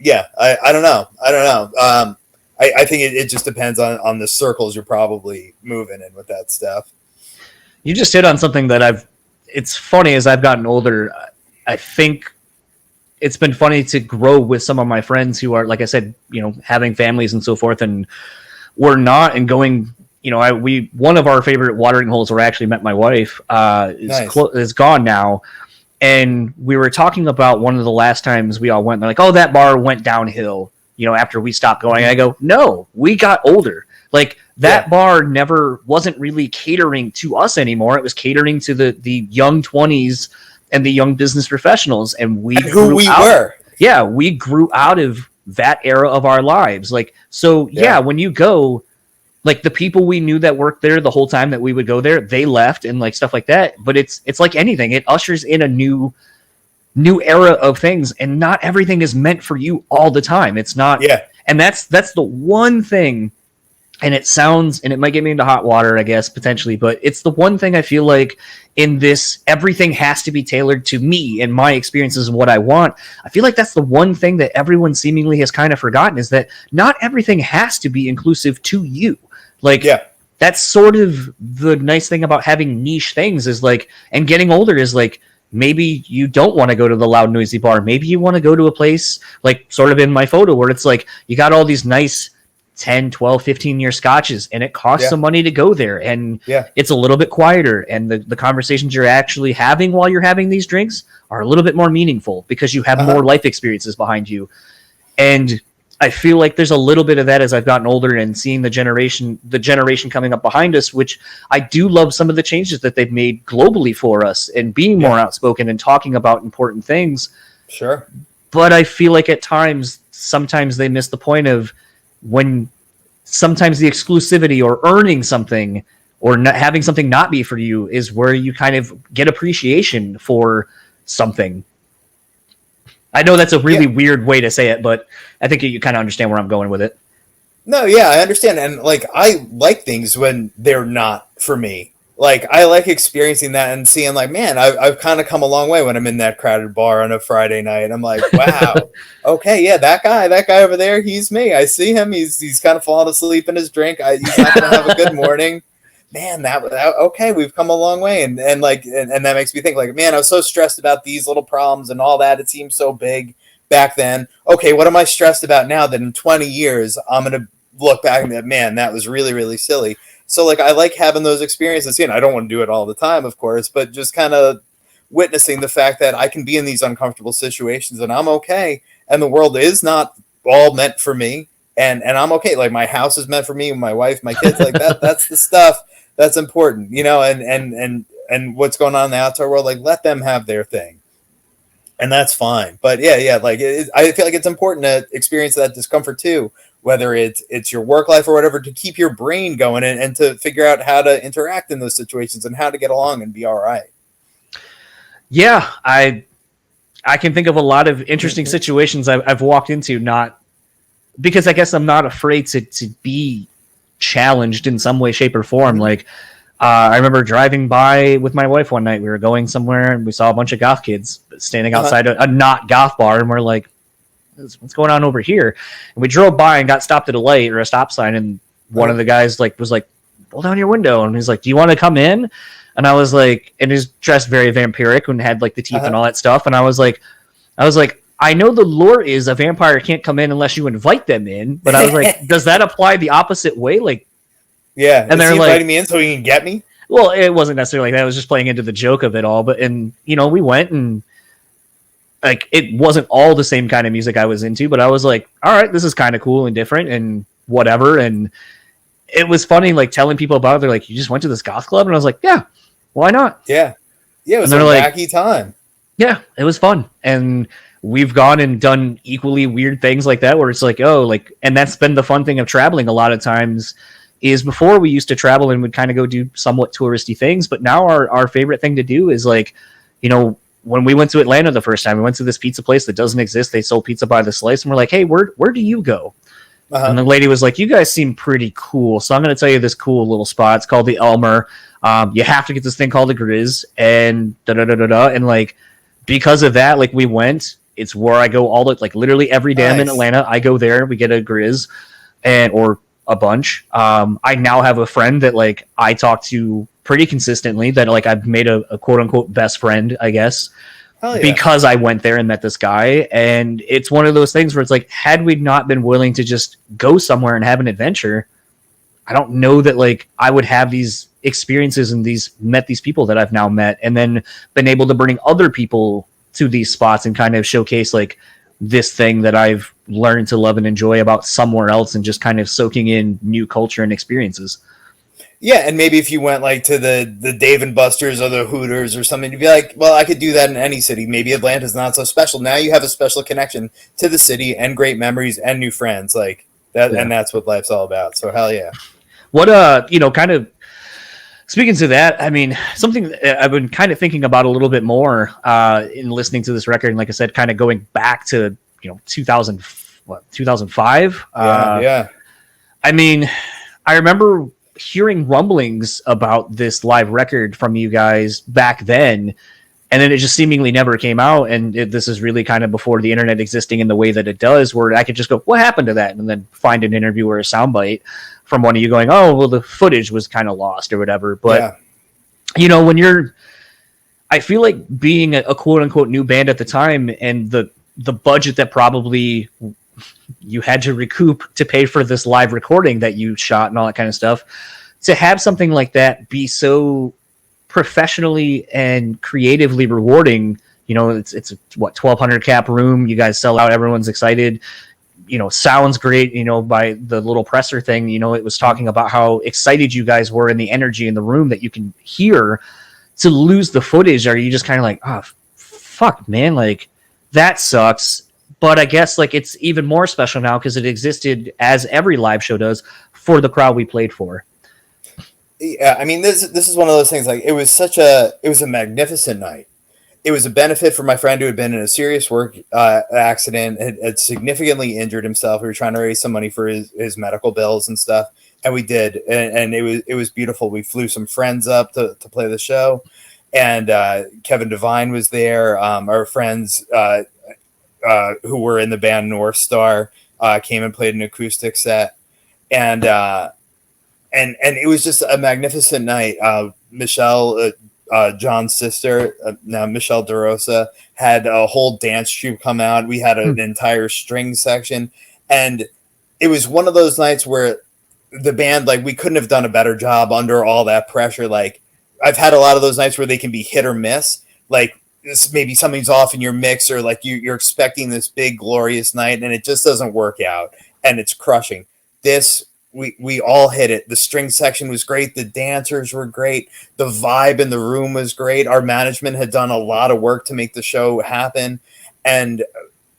yeah, I don't know. I think it just depends on the circles you're probably moving in with that stuff. You just hit on something that it's funny as I've gotten older. I think it's been funny to grow with some of my friends who are, like I said, you know, having families and so forth, and we're not, and going, you know, one of our favorite watering holes where I actually met my wife is gone now. And we were talking about one of the last times we all went, and they're like, oh, that bar went downhill, you know, after we stopped going. And I go, no, we got older. Like that bar wasn't really catering to us anymore. It was catering to the young 20s and the young business professionals. And we were. Yeah, we grew out of that era of our lives. Like, so yeah, when you go, like the people we knew that worked there the whole time that we would go there, they left and like stuff like that. But it's like anything. It ushers in a new era of things, and not everything is meant for you all the time. It's not. Yeah. And that's the one thing. And it might get me into hot water, I guess, potentially, but it's the one thing I feel like in this, everything has to be tailored to me and my experiences and what I want. I feel like that's the one thing that everyone seemingly has kind of forgotten, is that not everything has to be inclusive to you. Like, that's sort of the nice thing about having niche things is like, and getting older is like, maybe you don't want to go to the loud, noisy bar. Maybe you want to go to a place like sort of in my photo where it's like, you got all these nice 10, 12, 15-year scotches, and it costs some money to go there, and it's a little bit quieter, and the conversations you're actually having while you're having these drinks are a little bit more meaningful because you have more life experiences behind you. And I feel like there's a little bit of that as I've gotten older and seeing the generation coming up behind us, which I do love some of the changes that they've made globally for us and being more outspoken and talking about important things. Sure. But I feel like at times, sometimes they miss the point of when sometimes the exclusivity or earning something or not having something not be for you is where you kind of get appreciation for something. I know that's a really weird way to say it, but I think you kind of understand where I'm going with it. No, yeah, I understand. And like, I like things when they're not for me. like I like experiencing that and seeing like, man, I've kind of come a long way when I'm in that crowded bar on a Friday night. I'm like, wow, okay, yeah, that guy over there, he's me. I see him. He's kind of falling asleep in his drink. He's not gonna have a good morning. Man, that okay, we've come a long way, and that makes me think like, man, I was so stressed about these little problems and all that. It seems so big back then. Okay, what am I stressed about now that in 20 years I'm gonna look back and be like, man, that was really, really silly. So like I like having those experiences. I don't want to do it all the time, of course, but just kind of witnessing the fact that I can be in these uncomfortable situations and I'm okay, and the world is not all meant for me, and I'm okay. Like my house is meant for me, my wife, my kids, like that. That's the stuff that's important, and what's going on in the outside world. Like let them have their thing, and that's fine. But yeah, like I feel like it's important to experience that discomfort too, whether it's your work life or whatever, to keep your brain going and to figure out how to interact in those situations and how to get along and be all right. Yeah, I can think of a lot of interesting situations I've walked into, not because I guess I'm not afraid to be challenged in some way, shape, or form. Like I remember driving by with my wife one night. We were going somewhere and we saw a bunch of goth kids standing outside a not goth bar, and we're like, what's going on over here? And we drove by and got stopped at a light or a stop sign, and one of the guys was like, roll down your window, and he's like, do you want to come in? And I was like, and he's dressed very vampiric and had like the teeth and all that stuff, and I was like, I know the lore is a vampire can't come in unless you invite them in, but I was like, does that apply the opposite way? Like, yeah, and they're like, inviting me in so he can get me. Well, it wasn't necessarily like that. I was just playing into the joke of it all, but we went, and like it wasn't all the same kind of music I was into, but I was like, all right, this is kind of cool and different and whatever. And it was funny, like telling people about it. They're like, you just went to this goth club? And I was like, yeah, why not? Yeah. It was a wacky time. Yeah, it was fun. And we've gone and done equally weird things like that, where it's like, and that's been the fun thing of traveling a lot of times. Is before we used to travel and would kind of go do somewhat touristy things, but now our favorite thing to do is like, when we went to Atlanta the first time, we went to this pizza place that doesn't exist. They sold pizza by the slice, and we're like, hey, where do you go? And the lady was like, you guys seem pretty cool, so I'm going to tell you this cool little spot. It's called the Elmer. You have to get this thing called the Grizz, and da-da-da-da-da. And like, because of that, like we went, it's where I go like literally every day I'm in Atlanta, I go there, we get a Grizz or a bunch. I now have a friend that like I talk to pretty consistently, that like I've made a quote unquote best friend, I guess, because I went there and met this guy. And it's one of those things where it's like, had we not been willing to just go somewhere and have an adventure, I don't know that like I would have these experiences and met these people that I've now met, and then been able to bring other people to these spots and kind of showcase like this thing that I've learned to love and enjoy about somewhere else, and just kind of soaking in new culture and experiences. Yeah, and maybe if you went like to the Dave and Buster's or the Hooters or something, you'd be like, well, I could do that in any city. Maybe Atlanta's not so special. Now you have a special connection to the city and great memories and new friends like that, and that's what life's all about. So hell yeah. What kind of speaking to that, I mean, something I've been kind of thinking about a little bit more in listening to this record, and like I said, kind of going back to 2005. Yeah. I mean, I remember hearing rumblings about this live record from you guys back then, and then it just seemingly never came out. And this is really kind of before the internet existing in the way that it does, where I could just go, what happened to that? And then find an interview or a soundbite from one of you going, oh, well, the footage was kind of lost or whatever. But, when I feel like being a quote unquote new band at the time, and the budget that probably you had to recoup to pay for this live recording that you shot and all that kind of stuff, to have something like that be so professionally and creatively rewarding. It's a 1,200 cap room. You guys sell out. Everyone's excited. Sounds great. By the little presser thing, it was talking about how excited you guys were, and the energy in the room that you can hear. To lose the footage, are you just kind of like, oh, fuck, man, like that sucks. But I guess like it's even more special now because it existed, as every live show does, for the crowd we played for. Yeah, I mean, this is one of those things. Like it was a magnificent night. It was a benefit for my friend who had been in a serious work accident, had significantly injured himself. We were trying to raise some money for his medical bills and stuff And we did, and it was beautiful. We flew some friends up to play the show, and Kevin Devine was there. Our friends who were in the band North Star came and played an acoustic set, and it was just a magnificent night. Michelle, John's sister, now Michelle DeRosa, had a whole dance troupe come out. We had an entire string section, and it was one of those nights where the band, like, we couldn't have done a better job under all that pressure. Like, I've had a lot of those nights where they can be hit or miss. Like, maybe something's off in your mix, or like you're expecting this big glorious night and it just doesn't work out and it's crushing. This, we all hit it. The string section was great. The dancers were great. The vibe in the room was great. Our management had done a lot of work to make the show happen. And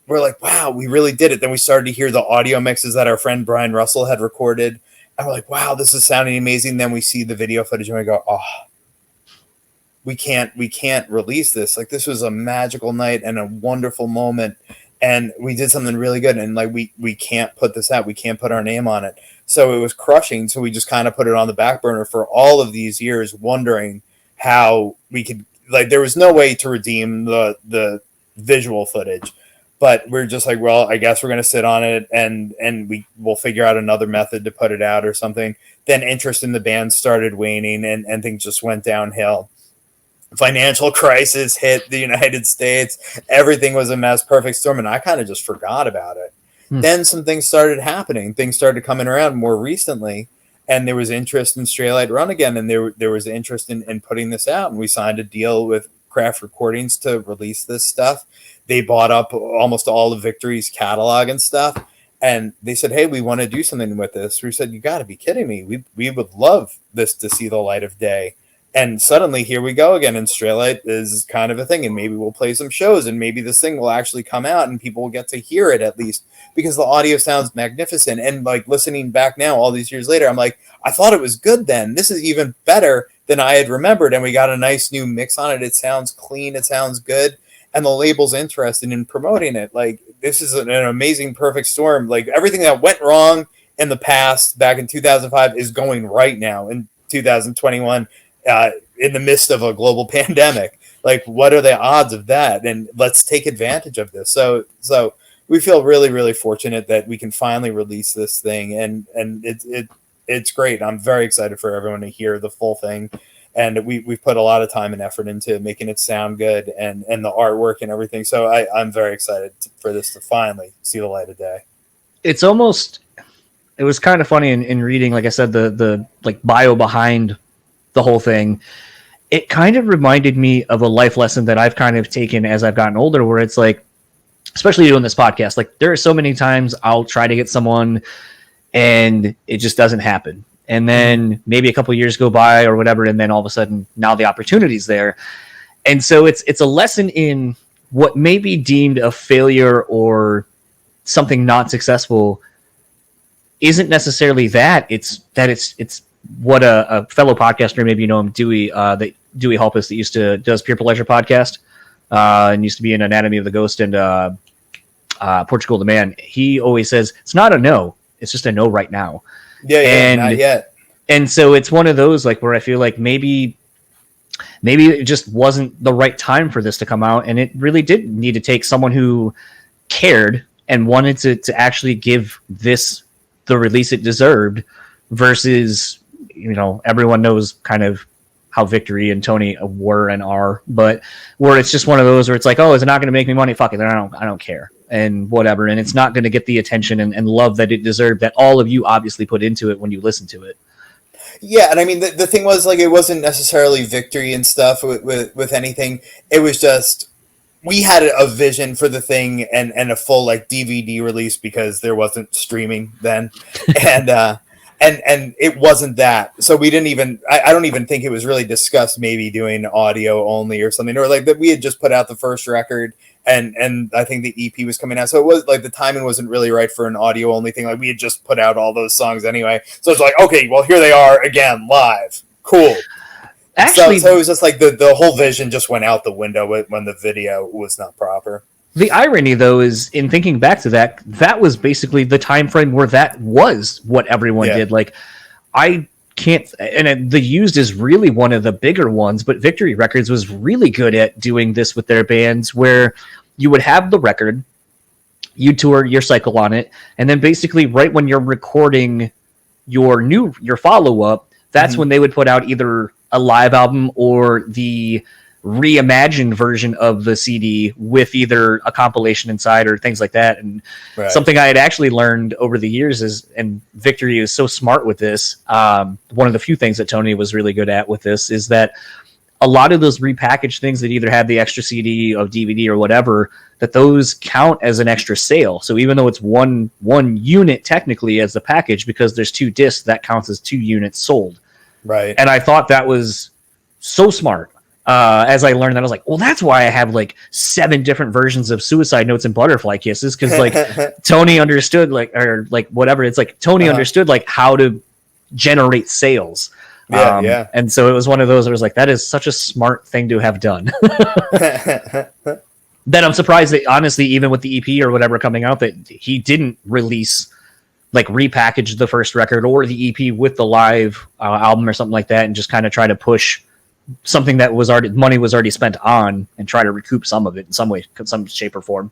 we're like, wow, we really did it. Then we started to hear the audio mixes that our friend Brian Russell had recorded. And we're like, wow, this is sounding amazing. Then we see the video footage and we go, oh, we can't release this. Like, this was a magical night and a wonderful moment. And we did something really good. And like, we can't put this out. We can't put our name on it. So it was crushing. So we just kind of put it on the back burner for all of these years, wondering how we could, like, there was no way to redeem the visual footage. But we're just like, well, I guess we're going to sit on it and we'll figure out another method to put it out or something. Then interest in the band started waning and things just went downhill. Financial crisis hit the United States. Everything was a mess, perfect storm. And I kind of just forgot about it. Then some things started happening. Things started coming around more recently. And there was interest in Straylight Run again. And there was interest in putting this out. And we signed a deal with Craft Recordings to release this stuff. They bought up almost all of Victory's catalog and stuff. And they said, hey, we want to do something with this. We said, you got to be kidding me. We would love this to see the light of day. And suddenly here we go again. And Straylight is kind of a thing. And maybe we'll play some shows. And maybe this thing will actually come out and people will get to hear it at least. Because the audio sounds magnificent. And like, listening back now all these years later, I'm like, I thought it was good then. This is even better than I had remembered. And we got a nice new mix on it. It sounds clean. It sounds good. And the label's interested in promoting it. Like, this is an amazing perfect storm. Like, everything that went wrong in the past back in 2005 is going right now in 2021 in the midst of a global pandemic. Like, what are the odds of that? And let's take advantage of this. So we feel really, really fortunate that we can finally release this thing. And it's great. I'm very excited for everyone to hear the full thing. And we've put a lot of time and effort into making it sound good and the artwork and everything. So I'm very excited for this to finally see the light of day. It was kind of funny in reading, like I said, the like bio behind the whole thing. It kind of reminded me of a life lesson that I've kind of taken as I've gotten older, where it's like, especially doing this podcast, like, there are so many times I'll try to get someone and it just doesn't happen. And then maybe a couple of years go by or whatever, and then all of a sudden now the opportunity's there. And so it's a lesson in what may be deemed a failure or something not successful isn't necessarily that. It's what a fellow podcaster, maybe you know him, Dewey Halpus, that does Pure Pleasure podcast and used to be in Anatomy of the Ghost and Portugal the Man. He always says it's not a no, it's just a no right now. Yeah, not yet. And so it's one of those, like, where I feel like maybe it just wasn't the right time for this to come out, and it really did need to take someone who cared and wanted to actually give this the release it deserved, versus, you know, everyone knows kind of how Victory and Tony were and are, but where it's just one of those where it's like, oh, is it not going to make me money? Fuck it, then I don't care. And whatever, and it's not going to get the attention and love that it deserved, that all of you obviously put into it when you listen to it. Yeah, and I mean, the thing was, like, it wasn't necessarily Victory and stuff with anything. It was just, we had a vision for the thing and a full, like, DVD release, because there wasn't streaming then. And it wasn't that. So we didn't even, I don't even think it was really discussed maybe doing audio only or something, or like that we had just put out the first record and I think the EP was coming out. So it was like the timing wasn't really right for an audio only thing. Like, we had just put out all those songs anyway. So it's like, okay, well, here they are again, live. Cool. Actually, so it was just like the whole vision just went out the window when the video was not proper. The irony, though, is in thinking back to that was basically the time frame where that was what everyone did. Like, I can't, and the Used is really one of the bigger ones, but Victory Records was really good at doing this with their bands, where you would have the record, you tour your cycle on it, and then basically right when you're recording your follow-up, that's when they would put out either a live album or the reimagined version of the CD with either a compilation inside or things like that. And something I had actually learned over the years is, and Victory is so smart with this, one of the few things that Tony was really good at with this is that a lot of those repackaged things that either have the extra CD or DVD or whatever, that those count as an extra sale. So even though it's one unit technically as the package, because there's 2 discs, that counts as 2 units sold. Right. And I thought that was so smart. As I learned that, I was like, well, that's why I have like 7 different versions of Suicide Notes and Butterfly Kisses. Cause like Tony understood Tony understood like how to generate sales. Yeah. And so it was one of those, I was like, that is such a smart thing to have done. Then I'm surprised that honestly, even with the EP or whatever coming out, that he didn't release like repackage the first record or the EP with the live album or something like that, and just kind of try to push something that money was already spent on and try to recoup some of it in some way, some shape or form.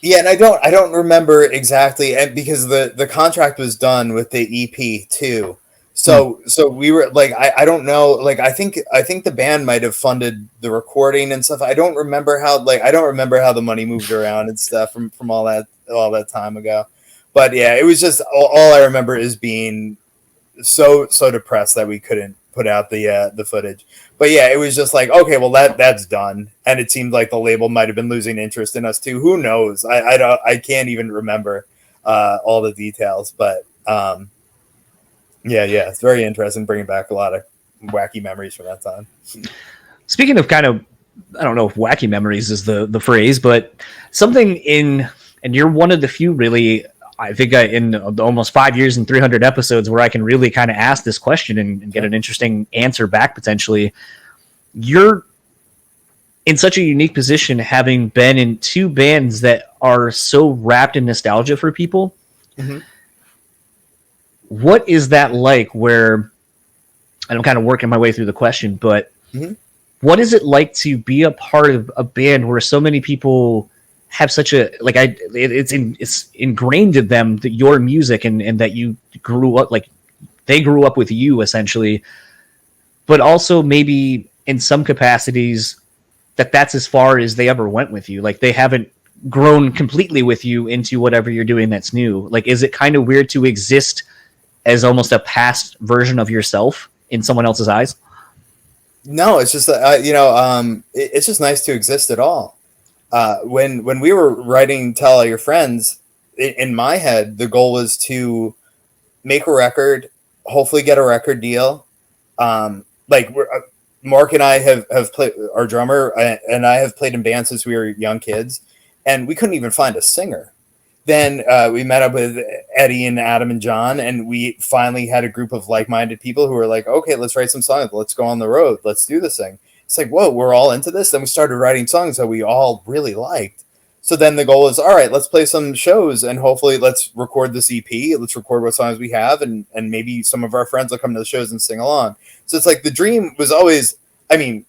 Yeah, and I don't remember exactly, and because the contract was done with the EP too. So we were like, I don't know, like I think the band might have funded the recording and stuff. I don't remember how the money moved around and stuff from all that time ago. But yeah, it was just all I remember is being so depressed that we couldn't put out the footage. But yeah, it was just like, okay, well that's done, and it seemed like the label might have been losing interest in us too. Who knows? I can't even remember all the details, but yeah, it's very interesting, bringing back a lot of wacky memories from that time. Speaking of kind of, I don't know if wacky memories is the phrase, but something and you're one of the few really, I think in almost 5 years and 300 episodes where I can really kind of ask this question and get an interesting answer back potentially. You're in such a unique position, having been in 2 bands that are so wrapped in nostalgia for people. Mm-hmm. What is that like where, and I'm kind of working my way through the question, but what is it like to be a part of a band where so many people have such a, like, it's ingrained in them that your music and that you grew up, like they grew up with you essentially, but also maybe in some capacities that's as far as they ever went with you. Like they haven't grown completely with you into whatever you're doing that's new. Like, is it kind of weird to exist as almost a past version of yourself in someone else's eyes? No, it's just it's just nice to exist at all. When we were writing Tell All Your Friends, in my head, the goal was to make a record, hopefully get a record deal. Mark and I have played, our drummer and I have played in bands since we were young kids, and we couldn't even find a singer. Then we met up with Eddie and Adam and John, and we finally had a group of like-minded people who were like, okay, let's write some songs. Let's go on the road. Let's do this thing. It's like, whoa, we're all into this. Then we started writing songs that we all really liked. So then the goal is, all right, let's play some shows, and hopefully let's record this EP. Let's record what songs we have, and maybe some of our friends will come to the shows and sing along. So it's like the dream was always, the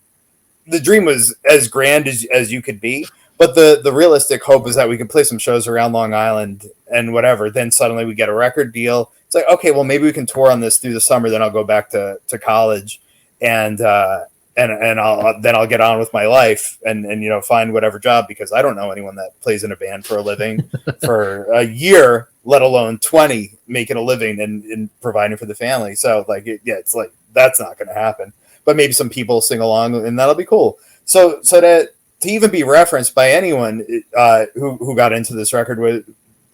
dream was as grand as you could be. But the realistic hope is that we could play some shows around Long Island and whatever. Then suddenly we get a record deal. It's like, okay, well, maybe we can tour on this through the summer. Then I'll go back to college, and I'll get on with my life and find whatever job, because I don't know anyone that plays in a band for a living for a year, let alone 20, making a living and providing for the family. So it's like that's not going to happen. But maybe some people sing along, and that'll be cool. So that. To even be referenced by anyone who got into this record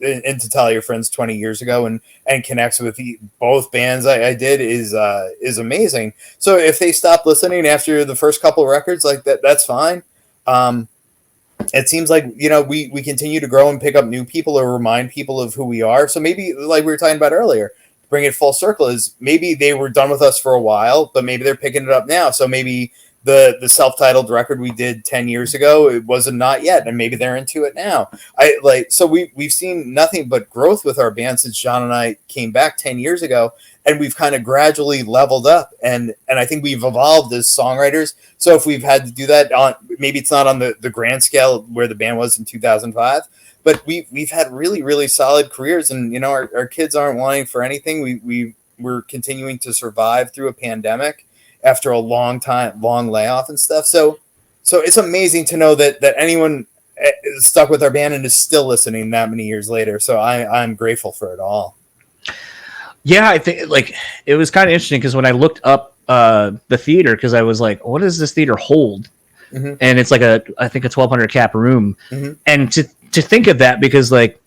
into Tell Your Friends 20 years ago and connects with both bands I did is amazing. So if they stop listening after the first couple of records, like that's fine. It seems like we continue to grow and pick up new people or remind people of who we are. So maybe, like we were talking about earlier, bring it full circle is maybe they were done with us for a while, but maybe they're picking it up now. So maybe the self-titled record we did 10 years ago, it wasn't not yet, and maybe they're into it now. So we've seen nothing but growth with our band since John and I came back 10 years ago, and we've kind of gradually leveled up, and I think we've evolved as songwriters. So if we've had to do that on, maybe it's not on the grand scale where the band was in 2005, but we've had really, really solid careers, and you know, our kids aren't wanting for anything. We're continuing to survive through a pandemic after a long layoff and stuff. So it's amazing to know that anyone is stuck with our band and is still listening that many years later. So I'm grateful for it all. Yeah, I think like it was kind of interesting because when I looked up the theater, because I was like, what does this theater hold? Mm-hmm. And it's like I think a 1,200 cap room. Mm-hmm. And to think of that, because like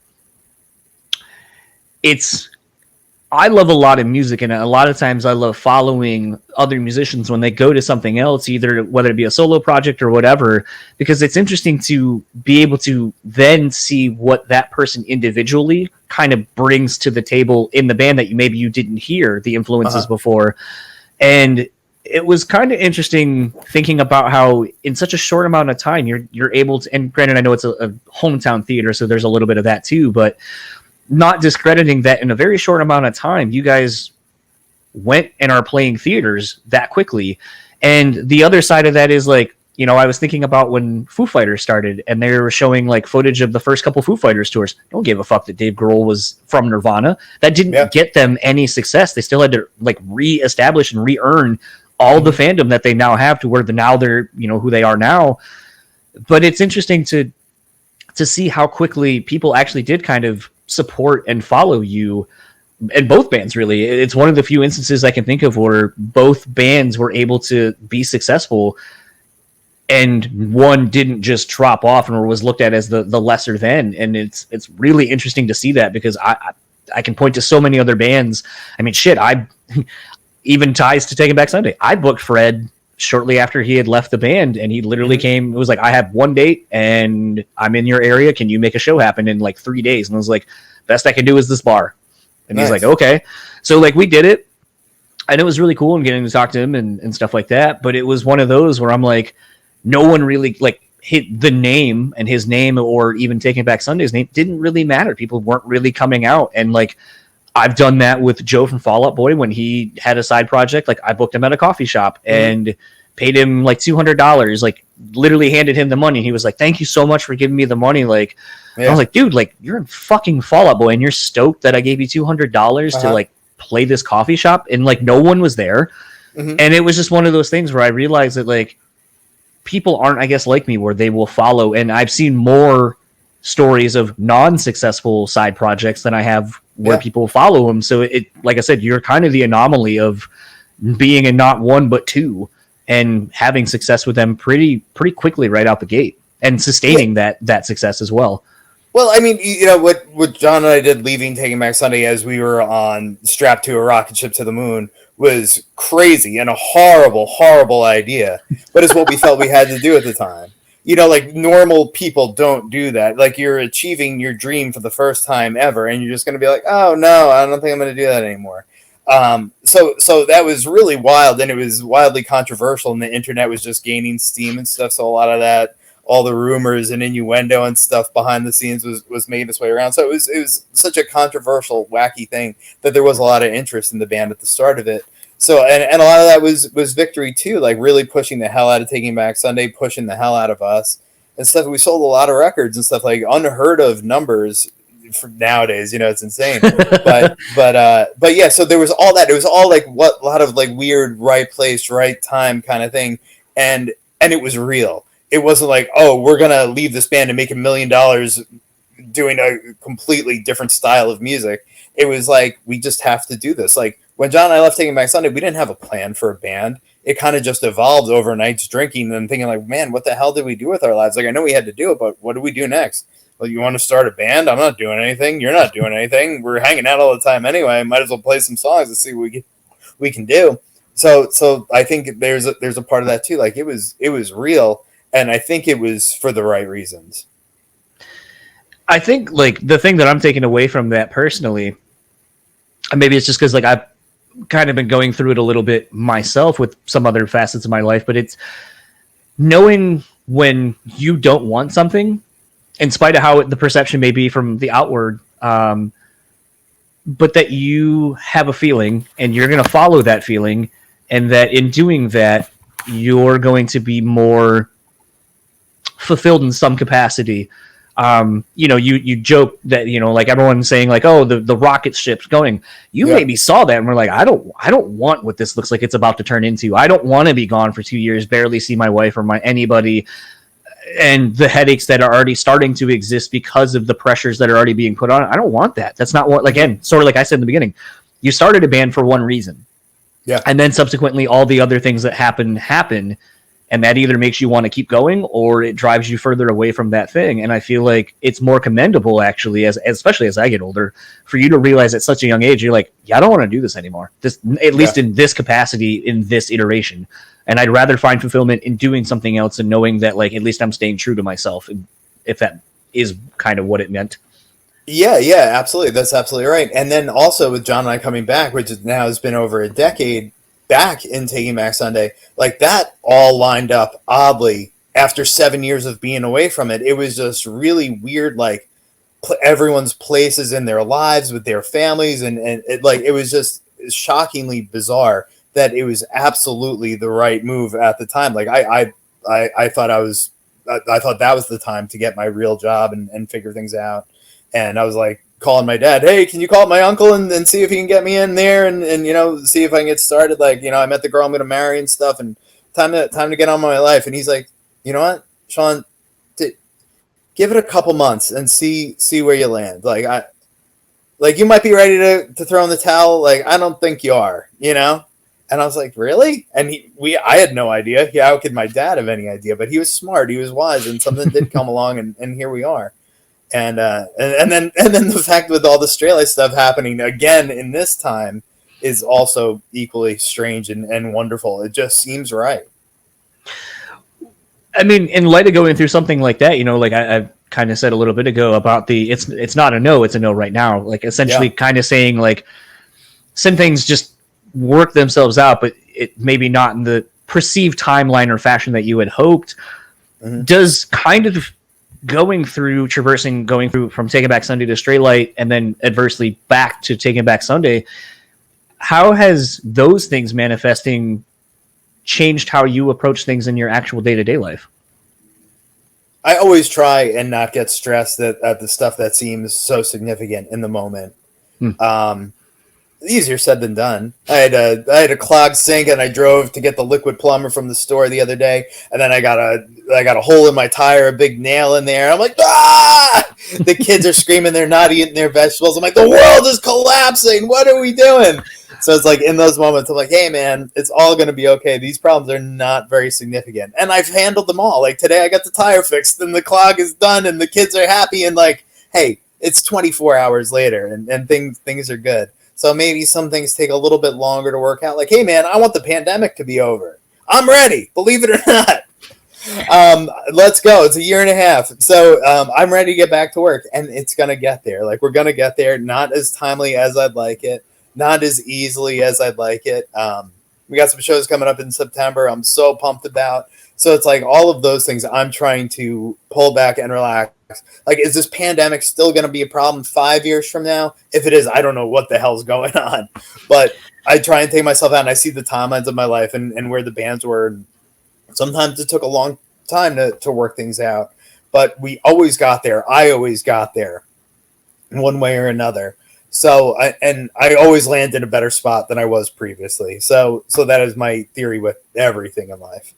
I love a lot of music, and a lot of times I love following other musicians when they go to something else, either whether it be a solo project or whatever, because it's interesting to be able to then see what that person individually kind of brings to the table in the band that maybe you didn't hear the influences before. And it was kind of interesting thinking about how in such a short amount of time you're able to, and granted, I know it's a hometown theater, so there's a little bit of that too, but not discrediting that in a very short amount of time, you guys went and are playing theaters that quickly. And the other side of that is like, you know, I was thinking about when Foo Fighters started and they were showing like footage of the first couple Foo Fighters tours. Don't give a fuck that Dave Grohl was from Nirvana. That didn't get them any success. They still had to like reestablish and re-earn all the fandom that they now have to where now they're, you know, who they are now. But it's interesting to see how quickly people actually did kind of support and follow you, and both bands really. It's one of the few instances I can think of where both bands were able to be successful and one didn't just drop off and was looked at as the lesser than. And it's really interesting to see that, because I can point to so many other bands. I mean, shit, I even ties to Taking Back Sunday. I booked Fred shortly after he had left the band, and he literally came. It was like, I have one date and I'm in your area. Can you make a show happen in like 3 days? And I was like, best I can do is this bar. And He's like, okay. So like we did it, and it was really cool and getting to talk to him and stuff like that. But it was one of those where I'm like, no one really like hit the name, and his name or even Taking Back Sunday's name didn't really matter. People weren't really coming out. And like, I've done that with Joe from Fall Out Boy when he had a side project. Like I booked him at a coffee shop and paid him like $200, like literally handed him the money. He was like, thank you so much for giving me the money. Like, I was like, dude, like you're in fucking Fall Out Boy and you're stoked that I gave you $200 to like play this coffee shop, and like no one was there. And it was just one of those things where I realized that like people aren't, I guess, like me, where they will follow. And I've seen more stories of non-successful side projects than I have where people follow them. So it, like I said, you're kind of the anomaly of being in not one, but two, and having success with them pretty quickly right out the gate, and sustaining that success as well. Well, I mean, you know, what John and I did leaving Taking Back Sunday as we were on strapped to a rocket ship to the moon was crazy and a horrible, horrible idea. But it's what we felt we had to do at the time. You know, like normal people don't do that. Like you're achieving your dream for the first time ever, and you're just going to be like, oh no, I don't think I'm going to do that anymore. So that was really wild, and it was wildly controversial, and the internet was just gaining steam and stuff. So a lot of that, all the rumors and innuendo and stuff behind the scenes was made its way around. So it was such a controversial, wacky thing that there was a lot of interest in the band at the start of it. So, and a lot of that was Victory too, like really pushing the hell out of Taking Back Sunday, pushing the hell out of us and stuff. We sold a lot of records and stuff, like unheard of numbers for nowadays. You know, it's insane. but yeah. So there was all that. It was all like a lot of like weird right place, right time kind of thing, and it was real. It wasn't like, oh, we're gonna leave this band and make $1 million doing a completely different style of music. It was like, we just have to do this. Like when John and I left Taking Back Sunday, we didn't have a plan for a band. It kind of just evolved over nights drinking and thinking like, man, what the hell did we do with our lives? Like, I know we had to do it, but what do we do next? Well, you want to start a band? I'm not doing anything. You're not doing anything. We're hanging out all the time anyway. Might as well play some songs and see what we can do. So I think there's a part of that too. Like it was real. And I think it was for the right reasons. I think like the thing that I'm taking away from that personally, and maybe it's just because like kind of been going through it a little bit myself with some other facets of my life, but it's knowing when you don't want something, in spite of how the perception may be from the outward, but that you have a feeling and you're going to follow that feeling, and that in doing that, you're going to be more fulfilled in some capacity. You joke that, like everyone's saying like, oh, the rocket ship's going. You maybe saw that and we're like, I don't want what this looks like it's about to turn into. I don't want to be gone for 2 years, barely see my wife or anybody, and the headaches that are already starting to exist because of the pressures that are already being put on. I don't want that. That's not what, again, sort of like I said in the beginning, you started a band for one reason. Yeah. And then subsequently all the other things that happen. And that either makes you want to keep going or it drives you further away from that thing. And I feel like it's more commendable, actually, especially as I get older, for you to realize at such a young age, you're like, yeah, I don't want to do this anymore. At least in this capacity, in this iteration. And I'd rather find fulfillment in doing something else and knowing that, like, at least I'm staying true to myself, if that is kind of what it meant. Yeah, absolutely. That's absolutely right. And then also with John and I coming back, which now has been over a decade, back in Taking Back Sunday, like that all lined up oddly after 7 years of being away from it. It was just really weird, like everyone's places in their lives with their families, and it was just shockingly bizarre that it was absolutely the right move at the time. Like I thought I thought that was the time to get my real job and figure things out. And I was like calling my dad, hey, can you call my uncle and see if he can get me in there and see if I can get started. Like, I met the girl I'm going to marry and stuff, and time to get on with my life. And he's like, you know what, Shaun, give it a couple months and see where you land. Like you might be ready to throw in the towel. Like, I don't think you are, And I was like, really? And I had no idea. How could my dad have any idea? But he was smart. He was wise, and something did come along, and here we are. And then the fact with all the Straylight stuff happening again in this time is also equally strange and wonderful. It just seems right. I mean, in light of going through something like that, like I kind of said a little bit ago about it's not a no, it's a no right now. Like essentially kind of saying like some things just work themselves out, but it maybe not in the perceived timeline or fashion that you had hoped. Mm-hmm. Does kind of going through from Taking Back Sunday to Straylight and then adversely back to Taking Back Sunday, how has those things manifesting changed how you approach things in your actual day-to-day life? I always try and not get stressed at the stuff that seems so significant in the moment. Easier said than done. I had a clogged sink, and I drove to get the liquid plumber from the store the other day, and then I got a hole in my tire, a big nail in there. I'm like, ah! The kids are screaming they're not eating their vegetables. I'm like, the world is collapsing. What are we doing? So it's like in those moments, I'm like, hey man, it's all going to be okay. These problems are not very significant, and I've handled them all. Like today, I got the tire fixed, and the clog is done, and the kids are happy, and like, hey, it's 24 hours later, and things are good. So maybe some things take a little bit longer to work out. Like, hey, man, I want the pandemic to be over. I'm ready, believe it or not. Let's go. It's a year and a half. So I'm ready to get back to work, and it's going to get there. Like, we're going to get there, not as timely as I'd like it, not as easily as I'd like it. We got some shows coming up in September I'm so pumped about. So it's like all of those things I'm trying to pull back and relax. Like, is this pandemic still going to be a problem 5 years from now? If it is, I don't know what the hell's going on. But I try and take myself out, and I see the timelines of my life and where the bands were. Sometimes it took a long time to work things out. But we always got there. I always got there in one way or another. So I always land in a better spot than I was previously. So that is my theory with everything in life.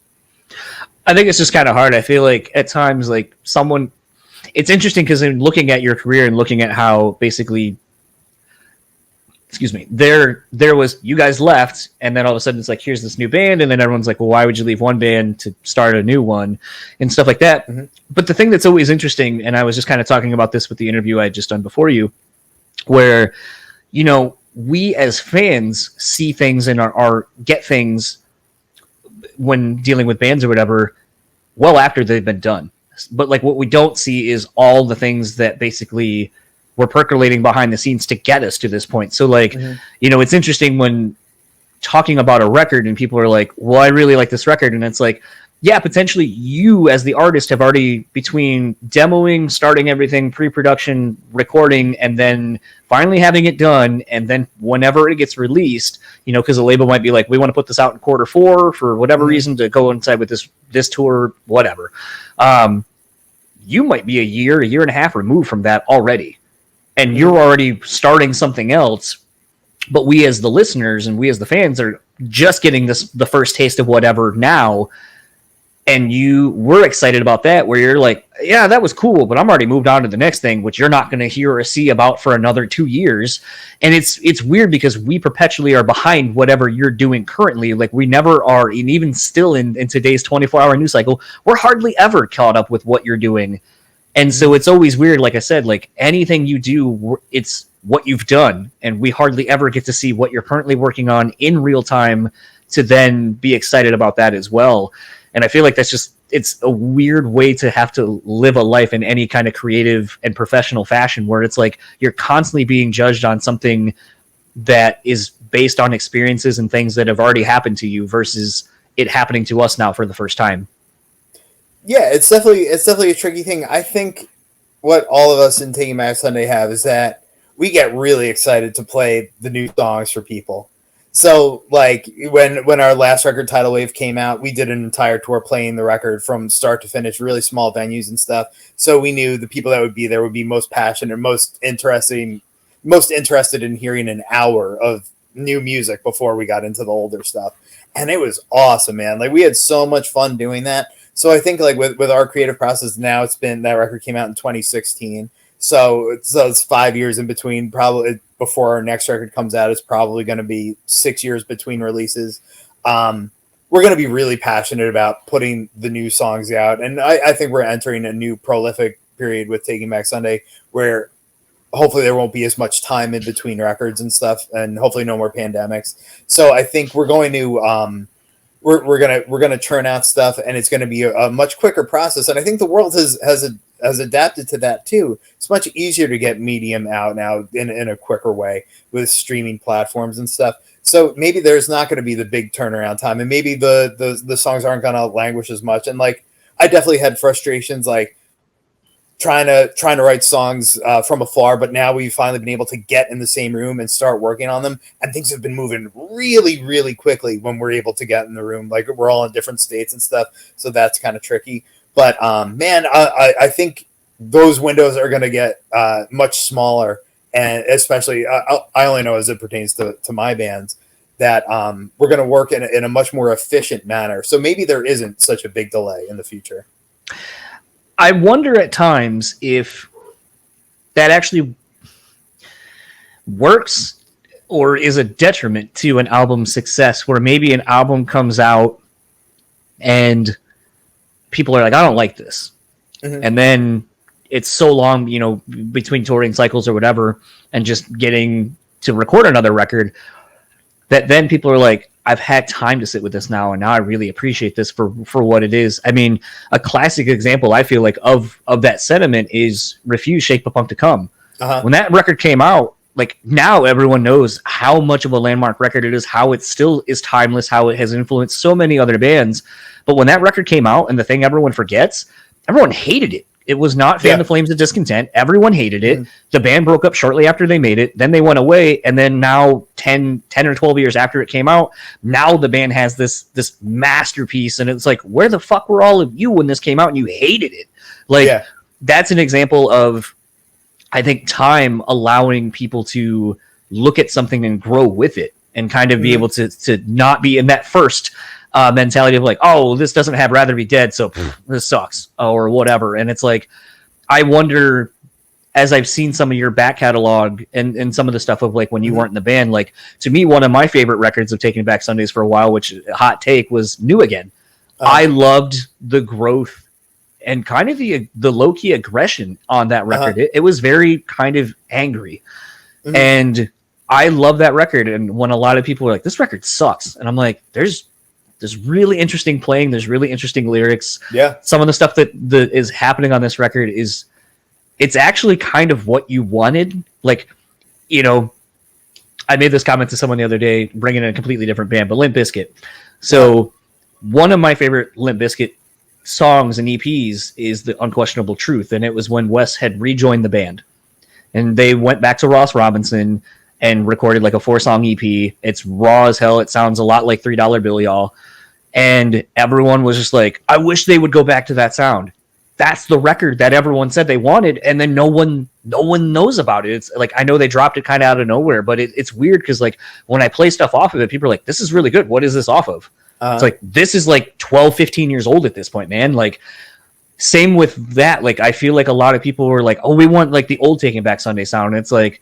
I think it's just kind of hard. I feel like at times, like it's interesting because in looking at your career and looking at how basically, there was, you guys left, and then all of a sudden it's like, here's this new band, and then everyone's like, well, why would you leave one band to start a new one and stuff like that. Mm-hmm. But the thing that's always interesting, and I was just kind of talking about this with the interview I had just done before you, where, we as fans see things and are get things when dealing with bands or whatever, well after they've been done. But like what we don't see is all the things that basically were percolating behind the scenes to get us to this point. So like, it's interesting when talking about a record and people are like, well, I really like this record. And it's like, yeah, potentially you as the artist have already, between demoing, starting everything, pre-production, recording, and then finally having it done, and then whenever it gets released, you know, because the label might be like, we want to put this out in Q4 for whatever reason to go inside with this tour, whatever. You might be a year and a half removed from that already, and you're already starting something else. But we as the listeners and we as the fans are just getting the first taste of whatever now. And you were excited about that, where you're like, yeah, that was cool, but I'm already moved on to the next thing, which you're not going to hear or see about for another 2 years. And it's weird because we perpetually are behind whatever you're doing currently. Like, we never are, and even still in today's 24-hour news cycle, we're hardly ever caught up with what you're doing. And so it's always weird, like I said, like anything you do, it's what you've done. And we hardly ever get to see what you're currently working on in real time to then be excited about that as well. And I feel like it's a weird way to have to live a life in any kind of creative and professional fashion, where it's like you're constantly being judged on something that is based on experiences and things that have already happened to you versus it happening to us now for the first time. Yeah, it's definitely a tricky thing. I think what all of us in Taking Back Sunday have is that we get really excited to play the new songs for people. So, like, when our last record, Tidal Wave, came out, we did an entire tour playing the record from start to finish, really small venues and stuff. So we knew the people that would be there would be most passionate, most interested in hearing an hour of new music before we got into the older stuff. And it was awesome, man. Like, we had so much fun doing that. So I think, like, with our creative process now, that record came out in 2016. So it's 5 years in between, probably before our next record comes out. It's probably going to be 6 years between releases. We're going to be really passionate about putting the new songs out. And I think we're entering a new prolific period with Taking Back Sunday, where hopefully there won't be as much time in between records and stuff, and hopefully no more pandemics. So I think we're going to we're gonna churn out stuff, and it's going to be a much quicker process. And I think the world has adapted to that too. It's much easier to get medium out now in a quicker way with streaming platforms and stuff. So maybe there's not going to be the big turnaround time, and maybe the songs aren't going to languish as much. And like, I definitely had frustrations, like trying to write songs from afar, but now we've finally been able to get in the same room and start working on them, and things have been moving really, really quickly when we're able to get in the room. Like, we're all in different states and stuff, so that's kind of tricky. But man, I think those windows are going to get much smaller, and especially I only know as it pertains to my bands that we're going to work in a much more efficient manner. So maybe there isn't such a big delay in the future. I wonder at times if that actually works or is a detriment to an album's success, where maybe an album comes out and people are like, I don't like this. Mm-hmm. And then it's so long, you know, between touring cycles or whatever, and just getting to record another record, that then people are like, I've had time to sit with this now, and now I really appreciate this for what it is. I mean, a classic example, I feel like, of that sentiment is Refuse, Shake But Punk to Come. Uh-huh. When that record came out, like, now everyone knows how much of a landmark record it is, how it still is timeless, how it has influenced so many other bands. But when that record came out, and the thing everyone forgets, everyone hated it. It was not Fan the Flames of Discontent. Everyone hated it. Mm. The band broke up shortly after they made it. Then they went away. And then now 10 or 12 years after it came out, now the band has this masterpiece. And it's like, where the fuck were all of you when this came out and you hated it? Like, that's an example of, I think, time allowing people to look at something and grow with it, and kind of be able to not be in that first mentality of like, oh, this doesn't have Rather Be Dead, so this sucks, or whatever. And it's like, I wonder, as I've seen some of your back catalog and some of the stuff of like when you weren't in the band, like, to me, one of my favorite records of Taking Back Sundays for a while, which, hot take, was New Again. I loved the growth and kind of the low-key aggression on that record. It was very kind of angry. Mm-hmm. And I love that record. And when a lot of people are like, this record sucks, and I'm like, there's really interesting playing. There's really interesting lyrics. Yeah. Some of the stuff that is happening on this record it's actually kind of what you wanted. Like, you know, I made this comment to someone the other day, bringing in a completely different band, but Limp Bizkit. So one of my favorite Limp Bizkit songs and EPs is The Unquestionable Truth, and it was when Wes had rejoined the band. And they went back to Ross Robinson and recorded like a 4-song EP. It's raw as hell. It sounds a lot like $3 Bill, y'all. And everyone was just like, I wish they would go back to that sound. That's the record that everyone said they wanted, and then no one knows about it. It's like, I know they dropped it kind of out of nowhere, but it's weird because like when I play stuff off of it, people are like, this is really good. What is this off of? It's like, this is like 12, 15 years old at this point, man. Like, same with that. Like, I feel like a lot of people were like, oh, we want like the old Taking Back Sunday sound. And it's like,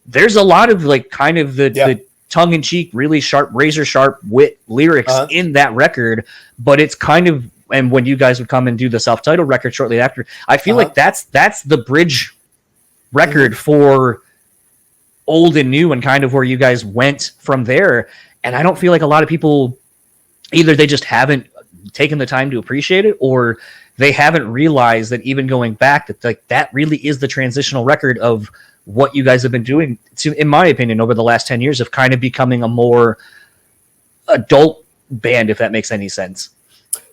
there's a lot of like kind of the tongue-in-cheek, really sharp, razor-sharp wit lyrics in that record, but it's kind of, and when you guys would come and do the self-titled record shortly after, I feel like that's the bridge record for old and new, and kind of where you guys went from there. And I don't feel like a lot of people, either they just haven't taken the time to appreciate it, or they haven't realized that even going back, that like that really is the transitional record of what you guys have been doing, in my opinion, over the last 10 years of kind of becoming a more adult band, if that makes any sense.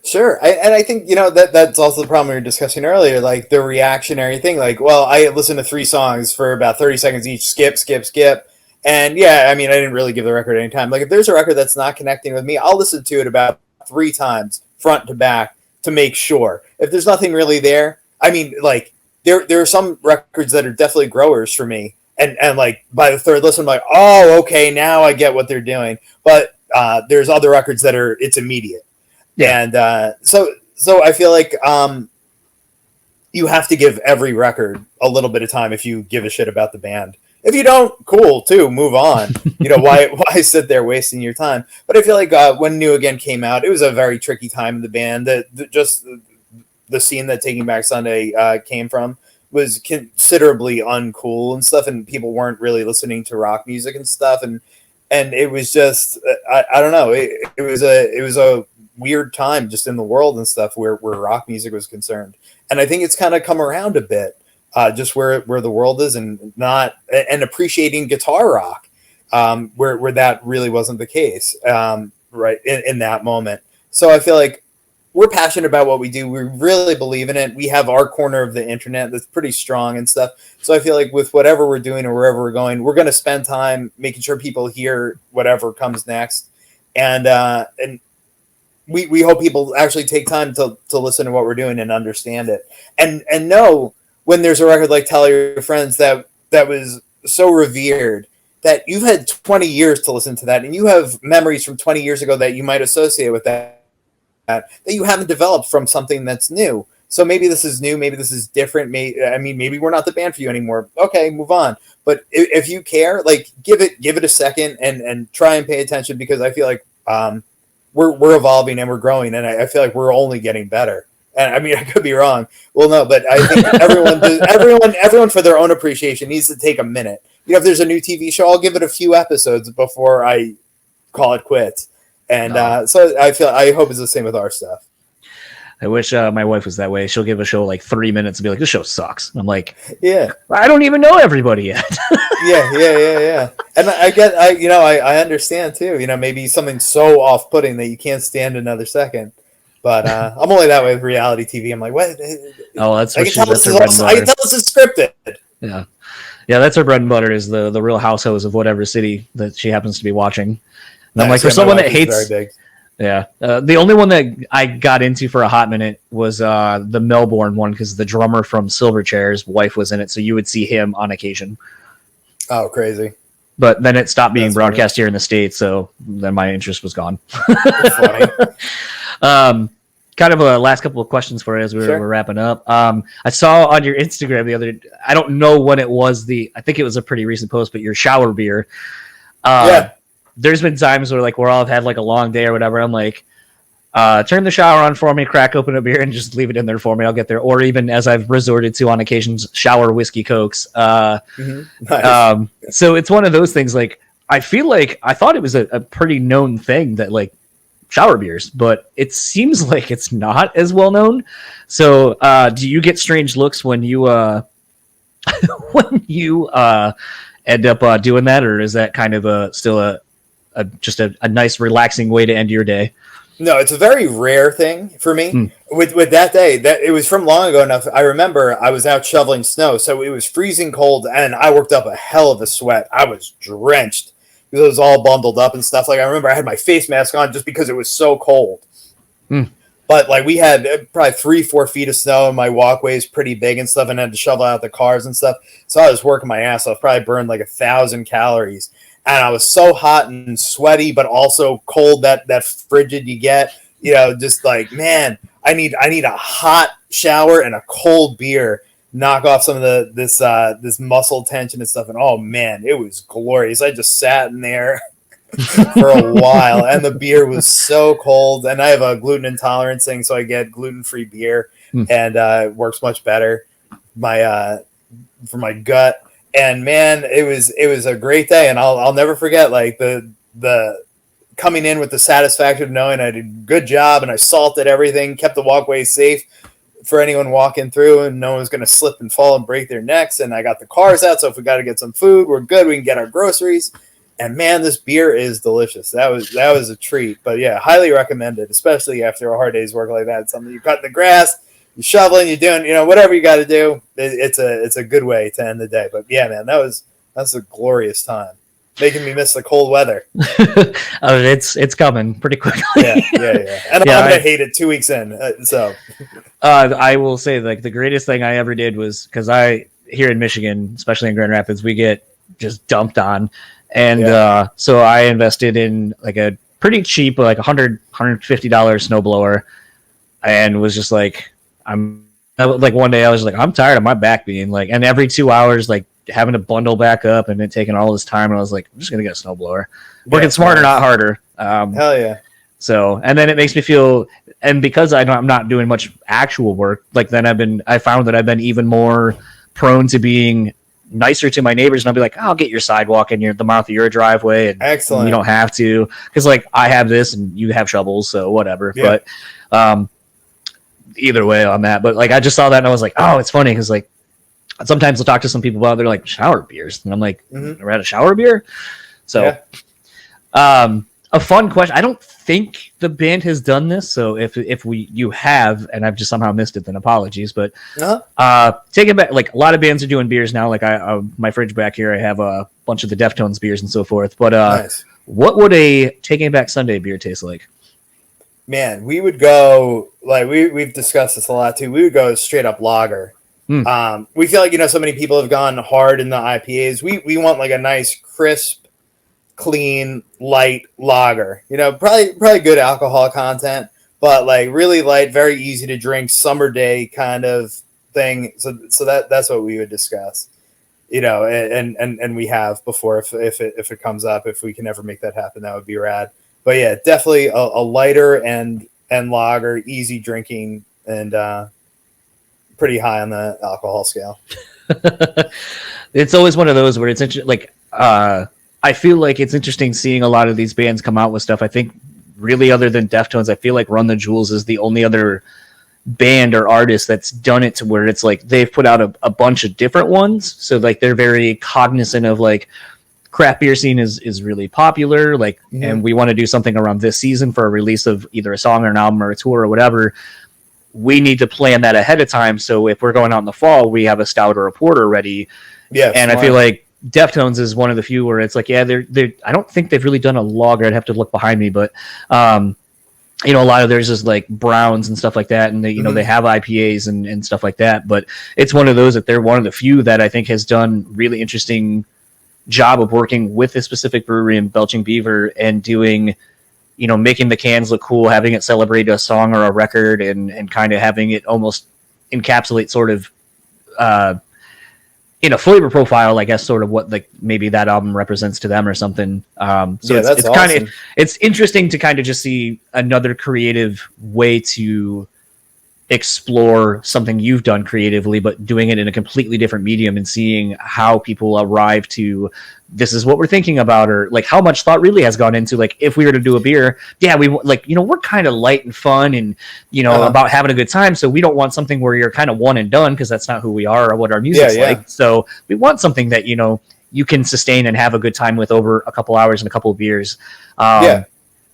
Sure. I think, that's also the problem we were discussing earlier, like the reactionary thing. Like, well, I listened to 3 songs for about 30 seconds each, skip. And I didn't really give the record any time. Like, if there's a record that's not connecting with me, I'll listen to it about 3 times, front to back, to make sure. If there's nothing really there, there are some records that are definitely growers for me. And like by the 3rd listen, I'm like, oh, okay, now I get what they're doing. But there's other records that it's immediate. Yeah. And so I feel like you have to give every record a little bit of time if you give a shit about the band. If you don't, cool too, move on. Why sit there wasting your time? But I feel like when New Again came out, it was a very tricky time in the band. The scene that Taking Back Sunday came from was considerably uncool and stuff, and people weren't really listening to rock music and stuff, and it was just I don't know. It was a weird time just in the world and stuff where rock music was concerned, and I think it's kind of come around a bit, just where the world is, and appreciating guitar rock, where that really wasn't the case, right in that moment. So I feel like we're passionate about what we do. We really believe in it. We have our corner of the internet that's pretty strong and stuff. So I feel like with whatever we're doing or wherever we're going, we're going to spend time making sure people hear whatever comes next, and we hope people actually take time to listen to what we're doing and understand it, and know when there's a record like Tell Your Friends that was so revered that you've had 20 years to listen to that, and you have memories from 20 years ago that you might associate with that you haven't developed from something that's new. So maybe this is new, maybe this is different. Maybe we're not the band for you anymore. Okay, move on. But if you care, like give it a second and try and pay attention, because I feel like we're evolving and we're growing, and I feel like we're only getting better. And I could be wrong. Well, no, but I think everyone for their own appreciation needs to take a minute. If there's a new TV show, I'll give it a few episodes before I call it quits. And so I hope it's the same with our stuff. I wish my wife was that way. She'll give a show like 3 minutes and be like, this show sucks. I'm like, yeah, I don't even know everybody yet. yeah. And I understand too. Maybe something so off-putting that you can't stand another second. But I'm only that way with reality TV. I'm like, what? Oh, that's I what can tell this is scripted. Yeah. Yeah, that's her bread and butter, is the Real Housewives of whatever city that she happens to be watching. And I'm like, for someone that hates, the only one that I got into for a hot minute was the Melbourne one, because the drummer from Silverchair's wife was in it, so you would see him on occasion. Oh, crazy! But then it stopped being broadcast here in the States, so then my interest was gone. Funny. Kind of a last couple of questions for you as we're wrapping up. I saw on your Instagram I don't know when it was, I think it was a pretty recent post, but your shower beer. There's been times where we're all have had a long day or whatever. I'm like, turn the shower on for me, crack open a beer, and just leave it in there for me. I'll get there. Or even, as I've resorted to on occasions, shower whiskey Cokes. Nice. So it's one of those things. I feel like I thought it was a pretty known thing that shower beers, but it seems like it's not as well known. So do you get strange looks when you end up doing that, or is that kind of still just a nice relaxing way to end your day? No, it's a very rare thing for me. With that day, that it was from long ago enough. I remember I was out shoveling snow, so it was freezing cold, and I worked up a hell of a sweat. I was drenched because it was all bundled up and stuff. Like I remember I had my face mask on just because it was so cold. But like we had probably 3-4 feet of snow, and my walkway is pretty big and stuff, and I had to shovel out the cars and stuff. So I was working my ass off. Probably burned like 1,000 calories. And I was so hot and sweaty, but also cold that frigid you get, just like, man, I need a hot shower and a cold beer, knock off some of this muscle tension and stuff. And oh man, it was glorious. I just sat in there for a while, and the beer was so cold. And I have a gluten intolerance thing, so I get gluten-free beer, and it works much better for my gut. And man, it was a great day, and I'll never forget like the coming in with the satisfaction of knowing I did a good job and I salted everything, kept the walkway safe for anyone walking through, and no one's going to slip and fall and break their necks. And I got the cars out, so if we got to get some food, we're good. We can get our groceries. And man, this beer is delicious. That was a treat. But yeah, highly recommended, especially after a hard day's work like that. Something you cut the grass, you're shoveling, you're doing, whatever you got to do. It's a good way to end the day. But yeah, man, that's a glorious time. Making me miss the cold weather. It's coming pretty quickly. Yeah. And I'm gonna hate it 2 weeks in. I will say like the greatest thing I ever did was because here in Michigan, especially in Grand Rapids, we get just dumped on, and so I invested in like a pretty cheap, like $150 snowblower, and was just like like one day I was like, I'm tired of my back being like, and every 2 hours, like having to bundle back up and it taking all this time. And I was like, I'm just going to get a snowblower, working smarter, not harder. Hell yeah. So, and then it makes me feel, and because I'm not doing much actual work, like then I found that I've been even more prone to being nicer to my neighbors. And I'll be like, I'll get your sidewalk in the mouth of your driveway. And excellent. You don't have to, because like I have this and you have shovels. So whatever. Yeah. But, either way on that, but like I just saw that and I was like, oh, it's funny because like sometimes I'll talk to some people about they're like shower beers, and I'm like, never had a shower beer. So, a fun question. I don't think the band has done this, so if you have, and I've just somehow missed it, then apologies. But take it back. Like a lot of bands are doing beers now. Like my fridge back here, I have a bunch of the Deftones beers and so forth. But nice. What would a Taking It Back Sunday beer taste like? Man, we would go like we've discussed this a lot too. We would go straight up lager. We feel like so many people have gone hard in the IPAs. We want like a nice crisp, clean, light lager. Probably good alcohol content, but like really light, very easy to drink, summer day kind of thing. So that's what we would discuss. And we have before if it comes up, if we can ever make that happen, that would be rad. But yeah, definitely a lighter and lager, easy drinking, and pretty high on the alcohol scale. It's always one of those where it's interesting. Like I feel like it's interesting seeing a lot of these bands come out with stuff. I think really other than Deftones, I feel like Run the Jewels is the only other band or artist that's done it to where it's like they've put out a bunch of different ones. So like they're very cognizant of like, craft beer scene is really popular, like, and we want to do something around this season for a release of either a song or an album or a tour or whatever. We need to plan that ahead of time. So if we're going out in the fall, we have a stout or a porter ready. Yeah, and smart. I feel like Deftones is one of the few where it's like, they're I don't think they've really done a lager. I'd have to look behind me, but a lot of theirs is like browns and stuff like that, and they they have IPAs and stuff like that. But it's one of those that they're one of the few that I think has done really interesting job of working with a specific brewery in Belching Beaver and doing, making the cans look cool, having it celebrate a song or a record, and kind of having it almost encapsulate sort of in a flavor profile, I guess, sort of what like maybe that album represents to them or something. It's awesome. Kind of it's interesting to kind of just see another creative way to explore something you've done creatively, but doing it in a completely different medium and seeing how people arrive to this is what we're thinking about, or like how much thought really has gone into like if we were to do a beer, we like we're kind of light and fun and about having a good time, so we don't want something where you're kind of one and done because that's not who we are or what our music's like. So we want something that you can sustain and have a good time with over a couple hours and a couple of beers. Yeah.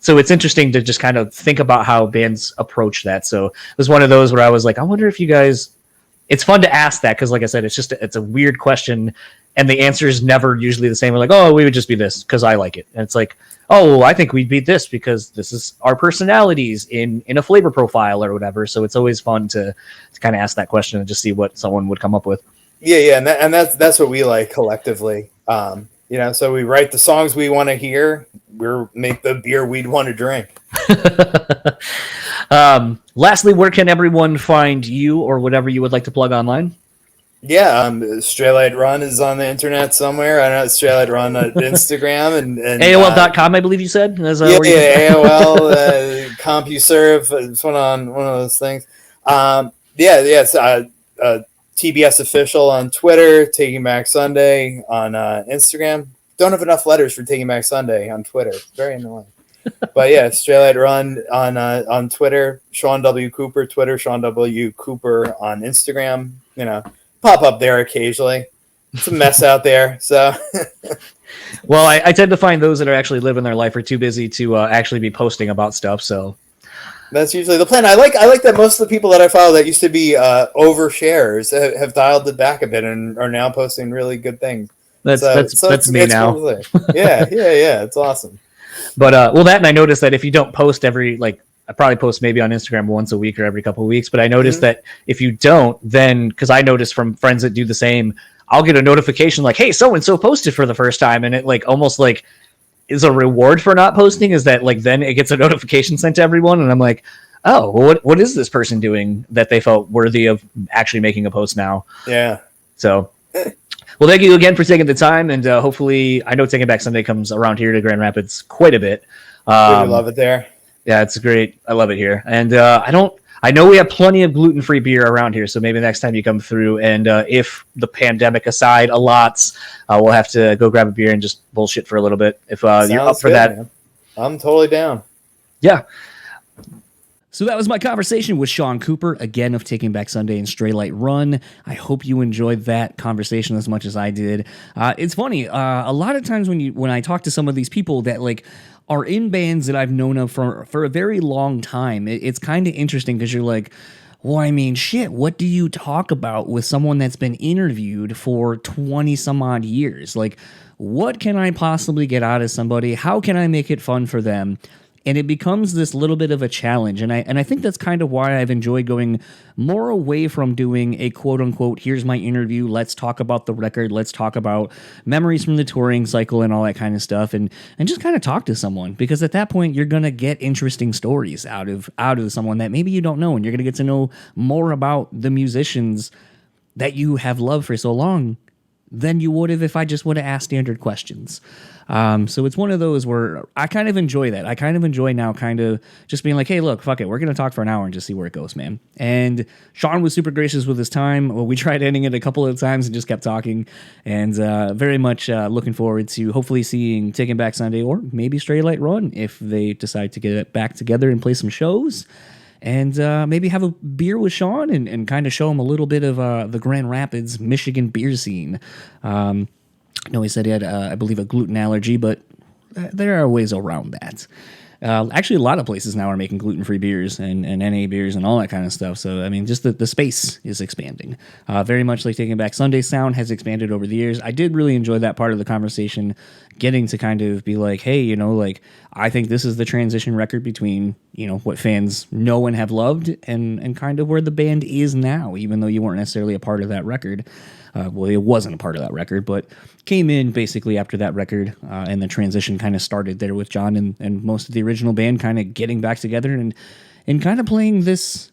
So it's interesting to just kind of think about how bands approach that. So it was one of those where I was like, I wonder if you guys, it's fun to ask that. Cause like I said, it's a weird question and the answer is never usually the same. We're like, oh, we would just be this cause I like it. And it's like, oh, well, I think we'd be this because this is our personalities in a flavor profile or whatever. So it's always fun to kind of ask that question and just see what someone would come up with. Yeah. And that's what we like collectively. So we write the songs we want to hear. We make the beer we'd want to drink. Lastly, where can everyone find you or whatever you would like to plug online? Yeah, Straylight Run is on the internet somewhere. I don't know, Straylight Run on Instagram and AOL.com, I believe you said. AOL, CompuServe. It's one of those things. TBS Official on Twitter, Taking Back Sunday on Instagram. Don't have enough letters for Taking Back Sunday on Twitter. Very annoying. But yeah, Straylight Run on Twitter. Shaun W. Cooper, Twitter. Shaun W. Cooper on Instagram. Pop up there occasionally. It's a mess out there. So, well, I tend to find those that are actually living their life are too busy to actually be posting about stuff. So that's usually the plan. I like that most of the people that I follow that used to be overshares have dialed it back a bit and are now posting really good things. That's me now. Cool. Yeah. It's awesome. But that, and I noticed that if you don't post I probably post maybe on Instagram once a week or every couple of weeks, but I noticed that if you don't, then, because I noticed from friends that do the same, I'll get a notification like, hey, so-and-so posted for the first time. And it almost is a reward for not posting is that then it gets a notification sent to everyone. And I'm like, oh, well, what is this person doing that they felt worthy of actually making a post now? Yeah. So, well, thank you again for taking the time. And hopefully, I know Taking Back Sunday comes around here to Grand Rapids quite a bit. Really love it there. Yeah, it's great. I love it here. And I know we have plenty of gluten-free beer around here, so maybe next time you come through and if the pandemic aside allots, we'll have to go grab a beer and just bullshit for a little bit. If you're up for that. Man. I'm totally down. Yeah. So that was my conversation with Shaun Cooper, again, of Taking Back Sunday and Straylight Run. I hope you enjoyed that conversation as much as I did. It's funny, a lot of times when I talk to some of these people that are in bands that I've known of for a very long time, it's kind of interesting because you're like, well, I mean, shit, what do you talk about with someone that's been interviewed for 20 some odd years? What can I possibly get out of somebody? How can I make it fun for them? And it becomes this little bit of a challenge. And I think that's kind of why I've enjoyed going more away from doing a quote-unquote, here's my interview, let's talk about the record, let's talk about memories from the touring cycle and all that kind of stuff, and just kind of talk to someone. Because at that point, you're going to get interesting stories out of someone that maybe you don't know, and you're going to get to know more about the musicians that you have loved for so long than you would have if I just would have asked standard questions. So it's one of those where I kind of enjoy that. I kind of enjoy now kind of just being like, hey, look, fuck it. We're going to talk for an hour and just see where it goes, man. And Shaun was super gracious with his time. Well, we tried ending it a couple of times and just kept talking. And very much looking forward to hopefully seeing Taking Back Sunday or maybe Straylight Run if they decide to get it back together and play some shows. And maybe have a beer with Shaun and kind of show him a little bit of the Grand Rapids, Michigan beer scene. I know he said he had, I believe, a gluten allergy, but there are ways around that. Actually, a lot of places now are making gluten-free beers and NA beers and all that kind of stuff. So, I mean, just the space is expanding. Very much like Taking Back Sunday's sound has expanded over the years. I did really enjoy that part of the conversation, getting to kind of be like, hey, I think this is the transition record between, what fans know and have loved and kind of where the band is now, even though you weren't necessarily a part of that record. Well, it wasn't a part of that record, but came in basically after that record, and the transition kind of started there with John and most of the original band kind of getting back together and kind of playing this,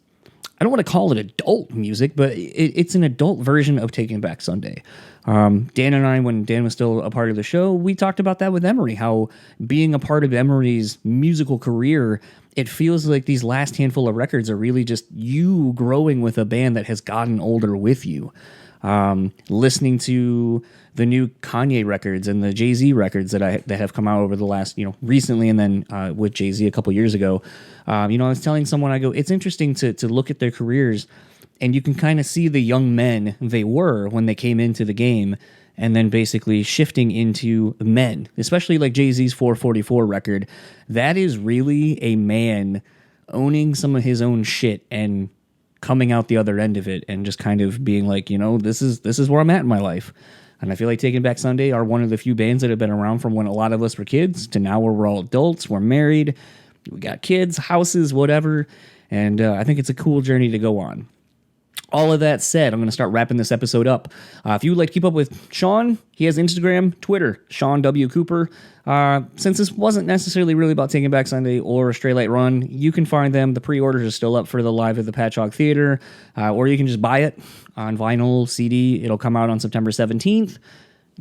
I don't want to call it adult music, but it's an adult version of Taking Back Sunday. Dan and I, when Dan was still a part of the show, we talked about that with Emery, how being a part of Emery's musical career, it feels like these last handful of records are really just you growing with a band that has gotten older with you. Listening to the new Kanye records and the Jay-Z records that have come out over the last, recently, and then with Jay-Z a couple years ago, I was telling someone, I go, it's interesting to look at their careers, and you can kind of see the young men they were when they came into the game, and then basically shifting into men, especially like Jay-Z's 444 record. That is really a man owning some of his own shit and coming out the other end of it and just kind of being like, this is where I'm at in my life. And I feel like Taking Back Sunday are one of the few bands that have been around from when a lot of us were kids to now where we're all adults, we're married, we got kids, houses, whatever. And I think it's a cool journey to go on. All of that said, I'm going to start wrapping this episode up. If you would like to keep up with Shaun, he has Instagram, Twitter, Shaun W. Cooper. Since this wasn't necessarily really about Taking Back Sunday or a Straylight Run, you can find them. The pre-orders are still up for the Live at the Patchogue Theater, or you can just buy it on vinyl, CD. It'll come out on September 17th.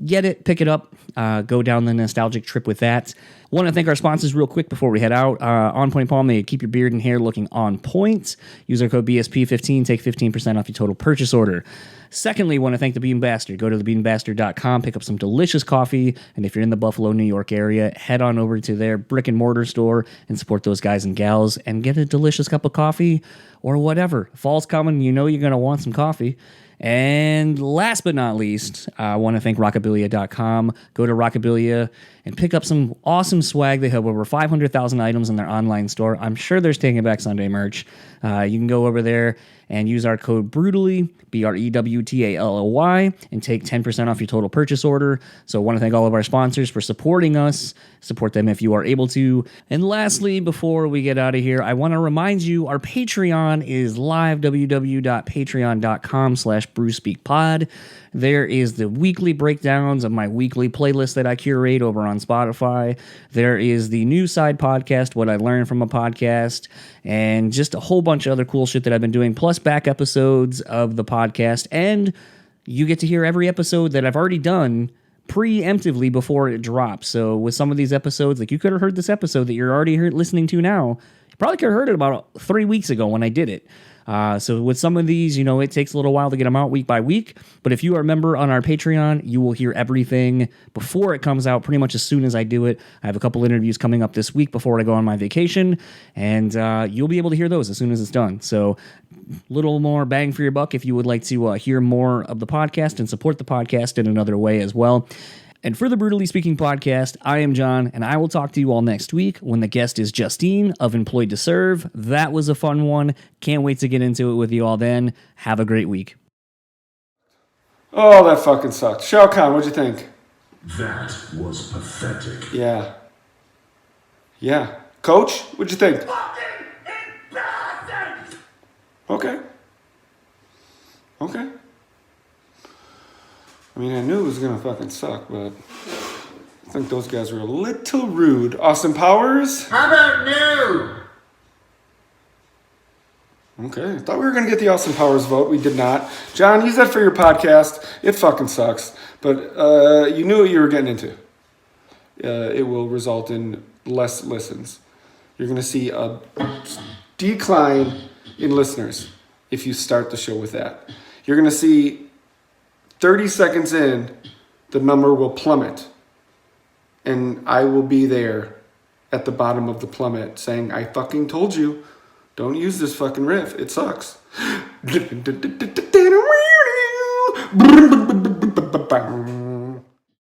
Get it, pick it up, go down the nostalgic trip with that. Want to thank our sponsors real quick before we head out. On Point Pomade, keep your beard and hair looking on point. Use our code BSP15, take 15% off your total purchase order. Secondly, want to thank the Bean Bastard. Go to thebeanbastard.com, pick up some delicious coffee, and if you're in the Buffalo, New York area, head on over to their brick and mortar store and support those guys and gals and get a delicious cup of coffee or whatever. Fall's coming, you're going to want some coffee. And last but not least, I want to thank Rockabilia.com. Go to Rockabilia and pick up some awesome swag. They have over 500,000 items in their online store. I'm sure there's Taking Back Sunday merch. You can go over there and use our code BREWtally, BREWtally, and take 10% off your total purchase order. So I want to thank all of our sponsors for supporting us. Support them if you are able to. And lastly, before we get out of here, I want to remind you our Patreon is live, www.patreon.com/BrewSpeakPod. There is the weekly breakdowns of my weekly playlist that I curate over on Spotify. There is the new side podcast, What I Learned from a Podcast, and just a whole bunch of other cool shit that I've been doing, plus back episodes of the podcast. And you get to hear every episode that I've already done preemptively before it drops. So with some of these episodes, like you could have heard this episode that you're already listening to now. You probably could have heard it about 3 weeks ago when I did it. So with some of these, it takes a little while to get them out week by week. But if you are a member on our Patreon, you will hear everything before it comes out, pretty much as soon as I do it. I have a couple interviews coming up this week before I go on my vacation, and you'll be able to hear those as soon as it's done. So little more bang for your buck if you would like to hear more of the podcast and support the podcast in another way as well. And for the BREWtally Speaking Podcast, I am John, and I will talk to you all next week when the guest is Justine of Employed to Serve. That was a fun one. Can't wait to get into it with you all then. Have a great week. Oh, that fucking sucked. Shao Kahn, what'd you think? That was pathetic. Yeah. Coach, what'd you think? Fucking embarrassing! Okay. I mean, I knew it was gonna fucking suck, but I think those guys were a little rude. Austin Powers? How about new? Okay, I thought we were gonna get the Austin Powers vote. We did not. John, use that for your podcast. It fucking sucks, but you knew what you were getting into. It will result in less listens. You're gonna see a decline in listeners if you start the show with that. You're gonna see 30 seconds in, the number will plummet. And I will be there at the bottom of the plummet saying, I fucking told you, don't use this fucking riff. It sucks.